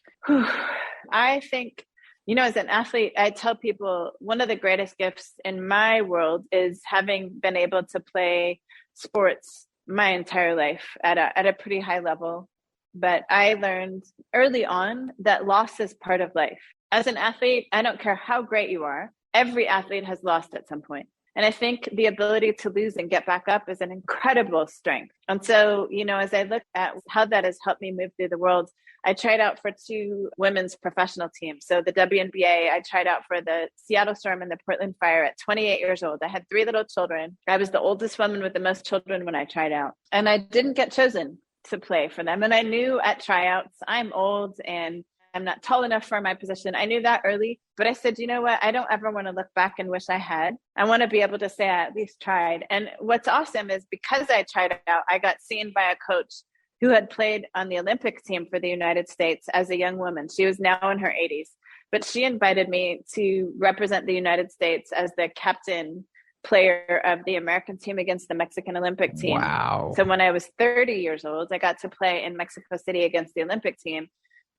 I think, as an athlete, I tell people one of the greatest gifts in my world is having been able to play sports my entire life at a pretty high level. But I learned early on that loss is part of life. As an athlete, I don't care how great you are. Every athlete has lost at some point. And I think the ability to lose and get back up is an incredible strength. And so, as I look at how that has helped me move through the world, I tried out for 2 women's professional teams. So the WNBA, I tried out for the Seattle Storm and the Portland Fire at 28 years old. I had 3 little children. I was the oldest woman with the most children when I tried out. And I didn't get chosen to play for them. And I knew at tryouts, I'm old and I'm not tall enough for my position. I knew that early, but I said, you know what? I don't ever want to look back and wish I had. I want to be able to say I at least tried. And what's awesome is because I tried out, I got seen by a coach who had played on the Olympic team for the United States as a young woman. She was now in her 80s, but she invited me to represent the United States as the captain player of the American team against the Mexican Olympic team. Wow. So when I was 30 years old, I got to play in Mexico City against the Olympic team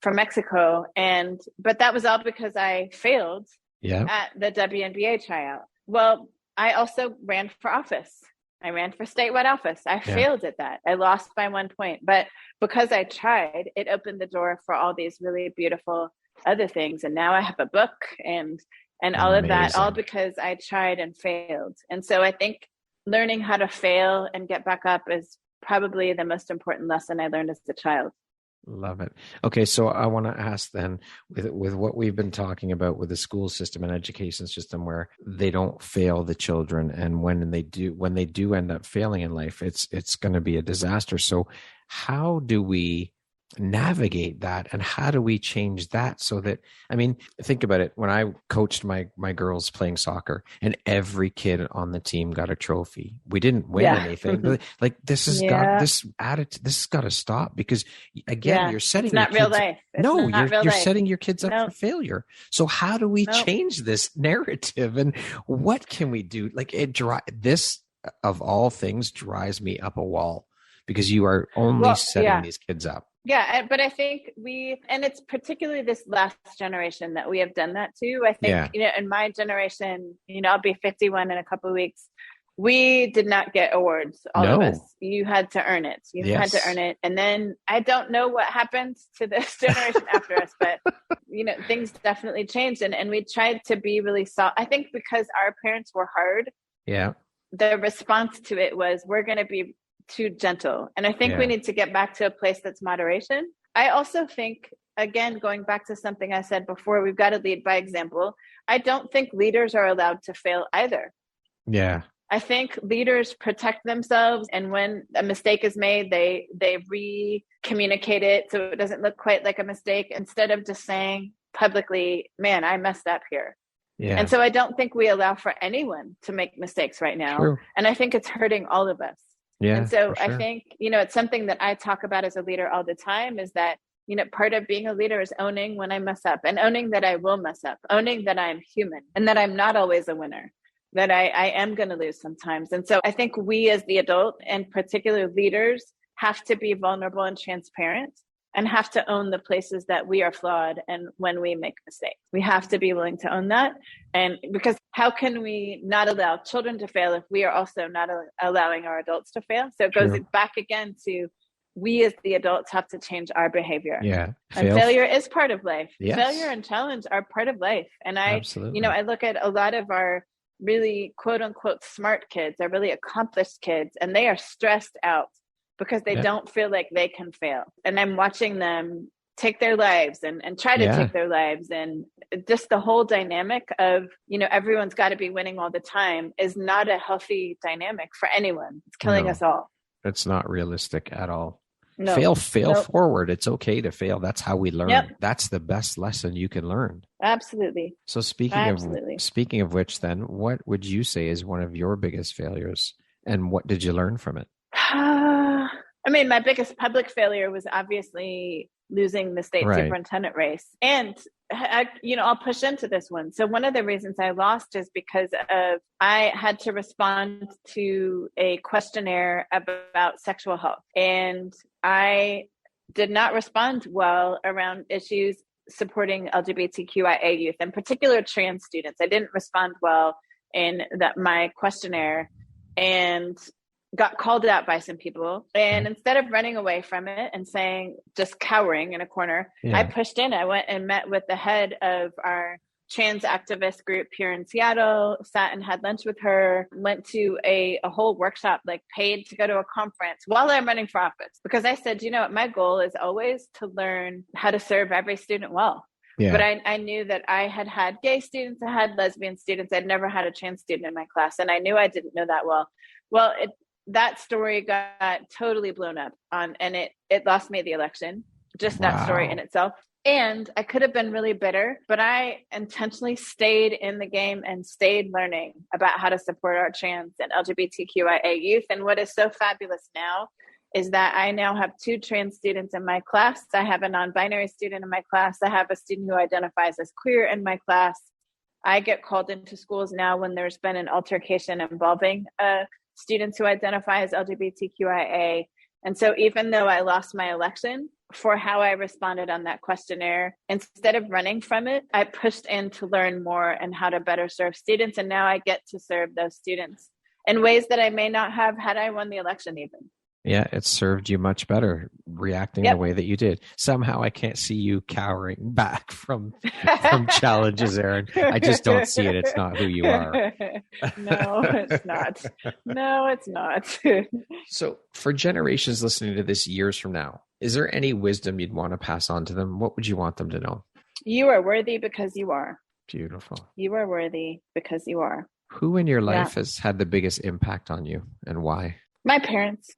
for Mexico. But that was all because I failed at the WNBA tryout. Well, I also ran for office. I ran for statewide office. I failed at that. I lost by 1 point, but because I tried, it opened the door for all these really beautiful other things. And now I have a book and all of that, all because I tried and failed. And so I think learning how to fail and get back up is probably the most important lesson I learned as a child. Love it. Okay, so I want to ask then, with what we've been talking about with the school system and education system, where they don't fail the children, and when they do end up failing in life, it's going to be a disaster. So how do we navigate that, and how do we change that so that, think about it. When I coached my girls playing soccer, and every kid on the team got a trophy, we didn't win anything. Like this has got this attitude. This has got to stop, because again, you're setting it's not real life. You're setting your kids up for failure. So how do we change this narrative, and what can we do? Like this of all things drives me up a wall, because you are only setting these kids up. Yeah, but I think and it's particularly this last generation that we have done that to. I think, in my generation, I'll be 51 in a couple of weeks. We did not get awards, all of us. You had to earn it. You had to earn it. And then I don't know what happened to this generation after us, but, things definitely changed. And we tried to be really soft. I think because our parents were hard, the response to it was, we're going to be too gentle. And I think we need to get back to a place that's moderation. I also think, again, going back to something I said before, we've got to lead by example. I don't think leaders are allowed to fail either. Yeah. I think leaders protect themselves, and when a mistake is made, they re-communicate it so it doesn't look quite like a mistake, instead of just saying publicly, man, I messed up here. Yeah. And so I don't think we allow for anyone to make mistakes right now. True. And I think it's hurting all of us. Yeah. And so for sure. I think, it's something that I talk about as a leader all the time, is that, part of being a leader is owning when I mess up, and owning that I will mess up, owning that I'm human and that I'm not always a winner, that I am going to lose sometimes. And so I think we as the adult, and particular leaders, have to be vulnerable and transparent, and have to own the places that we are flawed and when we make mistakes. We have to be willing to own that. And because how can we not allow children to fail if we are also not allowing our adults to fail? So it goes back again to, we as the adults have to change our behavior. Yeah. And failure is part of life. Yes. Failure and challenge are part of life. And Absolutely. I look at a lot of our really quote unquote smart kids, are really accomplished kids, and they are stressed out because they don't feel like they can fail. And I'm watching them take their lives and try to take their lives. And just the whole dynamic of, everyone's got to be winning all the time is not a healthy dynamic for anyone. It's killing us all. It's not realistic at all. No. Fail forward. It's okay to fail. That's how we learn. Yep. That's the best lesson you can learn. Absolutely. So speaking of which, then, what would you say is one of your biggest failures, and what did you learn from it? I mean, my biggest public failure was obviously losing the state superintendent race. And I'll push into this one. So one of the reasons I lost is because I had to respond to a questionnaire about sexual health. And I did not respond well around issues supporting LGBTQIA youth, in particular trans students. I didn't respond well in my questionnaire, and got called out by some people. And instead of running away from it and just cowering in a corner, I pushed in. I went and met with the head of our trans activist group here in Seattle, sat and had lunch with her, went to a whole workshop, paid to go to a conference while I'm running for office. Because I said, my goal is always to learn how to serve every student well. Yeah. But I knew that I had gay students, I had lesbian students, I'd never had a trans student in my class. And I knew I didn't know that well. Well, that story got totally blown up and it lost me the election, just that story in itself. And I could have been really bitter, but I intentionally stayed in the game and stayed learning about how to support our trans and LGBTQIA youth. And what is so fabulous now is that I now have 2 trans students in my class. I have a non-binary student in my class. I have a student who identifies as queer in my class. I get called into schools now when there's been an altercation involving students who identify as LGBTQIA. And so even though I lost my election, for how I responded on that questionnaire, instead of running from it, I pushed in to learn more and how to better serve students. And now I get to serve those students in ways that I may not have had I won the election even. Yeah, it served you much better reacting the way that you did. Somehow I can't see you cowering back from challenges, Erin. I just don't see it. It's not who you are. No, it's not. No, it's not. So for generations listening to this years from now, is there any wisdom you'd want to pass on to them? What would you want them to know? You are worthy because you are. Beautiful. You are worthy because you are. Who in your life has had the biggest impact on you, and why? My parents.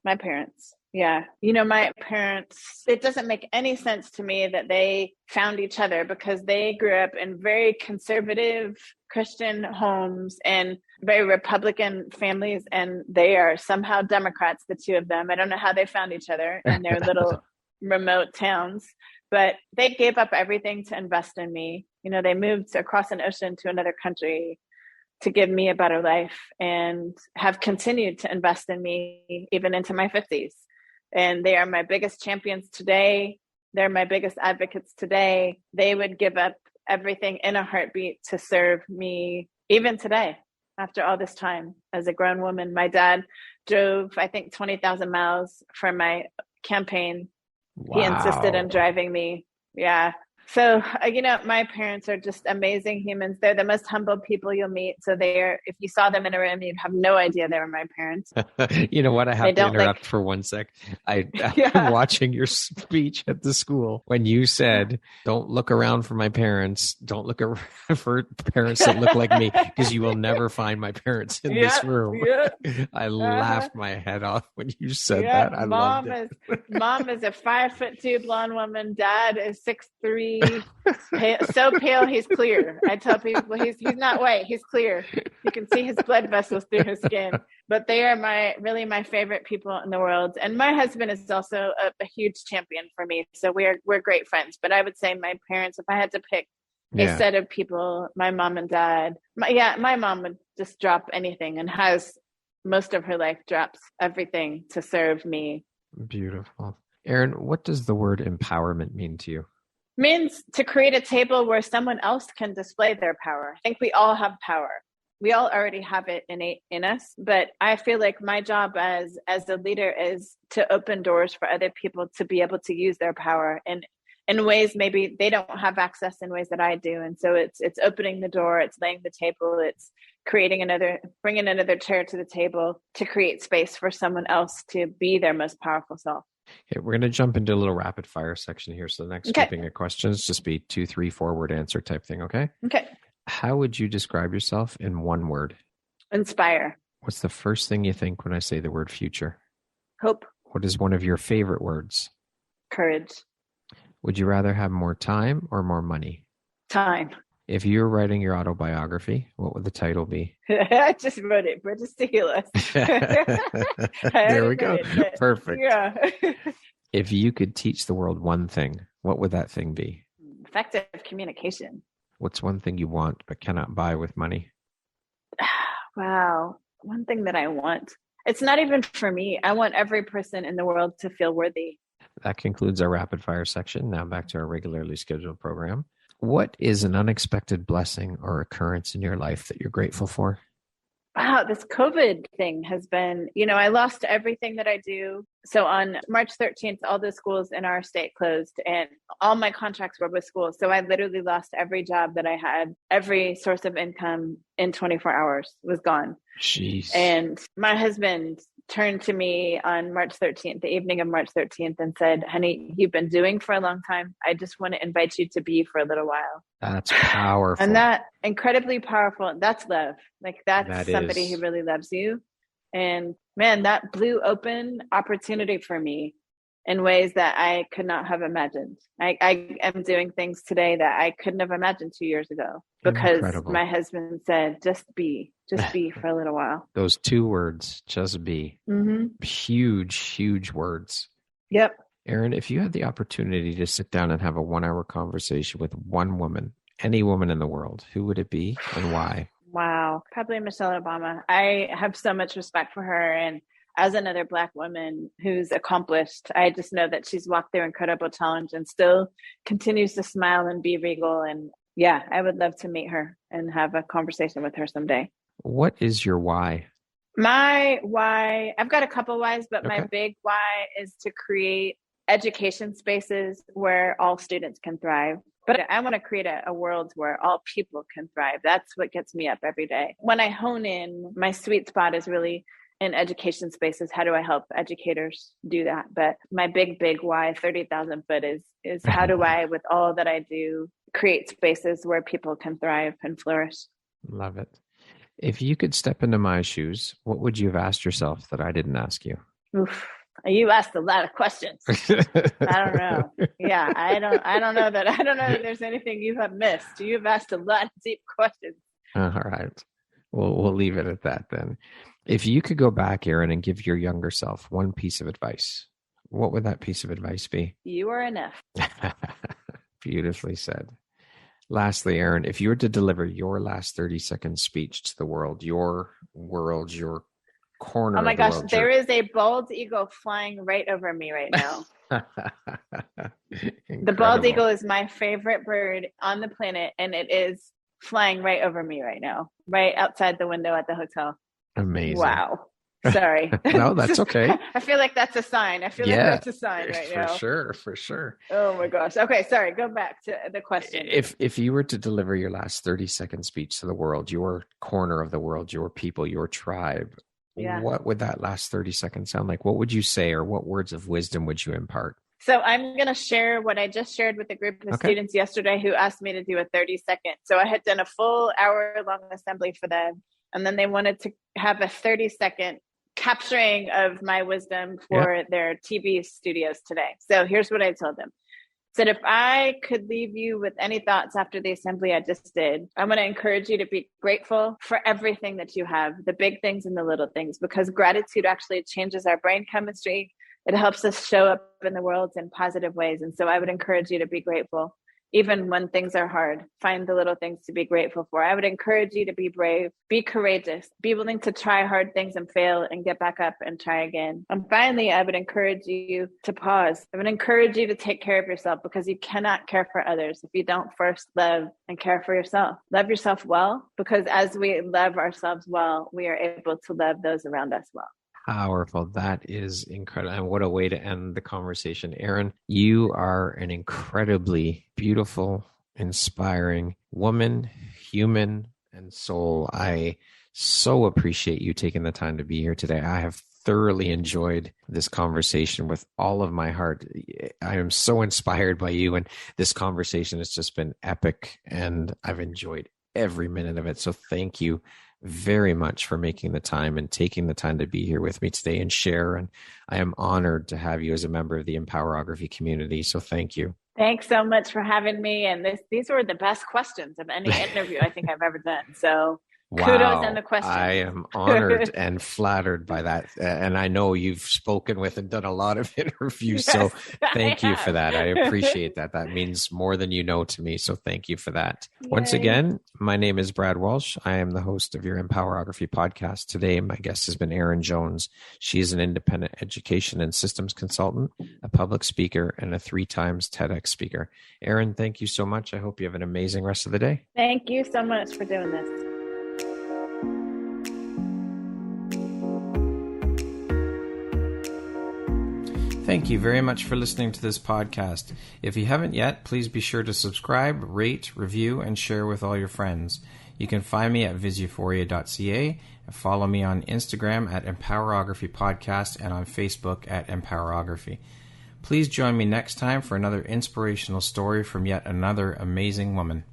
Yeah. My parents, it doesn't make any sense to me that they found each other, because they grew up in very conservative Christian homes and very Republican families. And they are somehow Democrats, the 2 of them. I don't know how they found each other in their little remote towns, but they gave up everything to invest in me. They moved across an ocean to another country to give me a better life, and have continued to invest in me even into my 50s. And they are my biggest champions today. They're my biggest advocates today. They would give up everything in a heartbeat to serve me even today, after all this time as a grown woman. My dad drove, I think, 20,000 miles for my campaign. Wow. He insisted on driving me. Yeah. So, my parents are just amazing humans. They're the most humble people you'll meet. So if you saw them in a room, you'd have no idea they were my parents. You know what? I have to interrupt for one sec. I'm watching your speech at the school when you said, don't look around for my parents. Don't look for parents that look like me, because you will never find my parents in this room. Yeah. I laughed my head off when you said that. I loved it. Mom is a 5'2" blonde woman. Dad is 6'3", so pale he's clear. I tell people he's not white, he's clear. You can see his blood vessels through his skin. But they are really my favorite people in the world. And my husband is also a huge champion for me. So we're great friends. But I would say my parents, if I had to pick a set of people, my mom and dad, my mom would just drop anything and has most of her life drops everything to serve me. Beautiful. Erin, what does the word empowerment mean to you? Means to create a table where someone else can display their power. I think we all have power. We all already have it innate in us, but I feel like my job as a leader is to open doors for other people to be able to use their power in ways maybe they don't have access in ways that I do. And so it's opening the door, it's laying the table, it's bringing another chair to the table to create space for someone else to be their most powerful self. Okay, we're going to jump into a little rapid fire section here. So the next grouping of questions, just be 2, 3, 4 word answer type thing. Okay. Okay. How would you describe yourself in one word? Inspire. What's the first thing you think when I say the word future? Hope. What is one of your favorite words? Courage. Would you rather have more time or more money? Time. If you were writing your autobiography, what would the title be? I just wrote it, Bridges to Heal Us. There we go. Perfect. Yeah. If you could teach the world one thing, what would that thing be? Effective communication. What's one thing you want but cannot buy with money? Wow. One thing that I want. It's not even for me. I want every person in the world to feel worthy. That concludes our rapid fire section. Now back to our regularly scheduled program. What is an unexpected blessing or occurrence in your life that you're grateful for? Wow, this COVID thing has been, I lost everything that I do. So on March 13th, all the schools in our state closed and all my contracts were with schools. So I literally lost every job that I had. Every source of income in 24 hours was gone. Jeez. And my husband turned to me on March 13th, the evening of March 13th, and said, honey, you've been doing for a long time. I just want to invite you to be for a little while. That's powerful. And that incredibly powerful. That's love. Like that's somebody who really loves you. And man, that blew open opportunity for me in ways that I could not have imagined. I am doing things today that I couldn't have imagined 2 years ago because my husband said, just be for a little while. Those 2 words, just be. Mm-hmm. Huge, huge words. Yep. Erin, if you had the opportunity to sit down and have a 1-hour conversation with one woman, any woman in the world, who would it be and why? Wow. Probably Michelle Obama. I have so much respect for her. And as another Black woman who's accomplished, I just know that she's walked through incredible challenge and still continues to smile and be regal. And yeah, I would love to meet her and have a conversation with her someday. What is your why? My why, I've got a couple whys, but my big why is to create education spaces where all students can thrive. But I want to create a world where all people can thrive. That's what gets me up every day. When I hone in, my sweet spot is really in education spaces. How do I help educators do that? But my big why, 30,000 foot is how do I, with all that I do, create spaces where people can thrive and flourish? Love it. If you could step into my shoes, what would you have asked yourself that I didn't ask you? Oof. You asked a lot of questions. I don't know. Yeah, I don't know that there's anything you have missed. You've asked a lot of deep questions. All right. We'll leave it at that then. If you could go back, Erin, and give your younger self one piece of advice, what would that piece of advice be? You are enough. Beautifully said. Lastly, Erin, if you were to deliver your last 30-second speech to the world, your corner. Oh my gosh, there is a bald eagle flying right over me right now. The bald eagle is my favorite bird on the planet, and it is flying right over me right now, right outside the window at the hotel. Amazing. Wow. Sorry. No, that's okay. I feel like that's a sign. Like that's a sign right now. For sure. Oh my gosh. Okay, sorry. Go back to the question. If you were to deliver your last 30-second speech to the world, your corner of the world, your people, your tribe, what would that last 30 seconds sound like? What would you say, or what words of wisdom would you impart? So I'm going to share what I just shared with a group of students yesterday who asked me to do a 30-second. So I had done a full hour-long assembly for them, and then they wanted to have a 30-second capturing of my wisdom for their TV studios today. So here's what I told them. So if I could leave you with any thoughts after the assembly I just did, I'm going to encourage you to be grateful for everything that you have, the big things and the little things, because gratitude actually changes our brain chemistry. It helps us show up in the world in positive ways. And so I would encourage you to be grateful. Even when things are hard, find the little things to be grateful for. I would encourage you to be brave, be courageous, be willing to try hard things and fail and get back up and try again. And finally, I would encourage you to pause. I would encourage you to take care of yourself, because you cannot care for others if you don't first love and care for yourself. Love yourself well, because as we love ourselves well, we are able to love those around us well. Powerful. That is incredible. And what a way to end the conversation. Erin, you are an incredibly beautiful, inspiring woman, human, and soul. I so appreciate you taking the time to be here today. I have thoroughly enjoyed this conversation with all of my heart. I am so inspired by you, and this conversation has just been epic, and I've enjoyed every minute of it. So thank you very much for making the time and taking the time to be here with me today and share. And I am honored to have you as a member of the Empowerography community. So thank you. Thanks so much for having me. And these were the best questions of any interview I think I've ever done. So kudos on the question. I am honored and flattered by that. And I know you've spoken with and done a lot of interviews. Yes, so thank you for that. I appreciate that. That means more than you know to me. So thank you for that. Yay. Once again, my name is Brad Walsh. I am the host of your Empowerography podcast. Today, my guest has been Erin Jones. She is an independent education and systems consultant, a public speaker, and a 3 times TEDx speaker. Erin, thank you so much. I hope you have an amazing rest of the day. Thank you so much for doing this. Thank you very much for listening to this podcast. If you haven't yet, please be sure to subscribe, rate, review, and share with all your friends. You can find me at visuphoria.ca and follow me on Instagram at Empowerography Podcast and on Facebook at Empowerography. Please join me next time for another inspirational story from yet another amazing woman.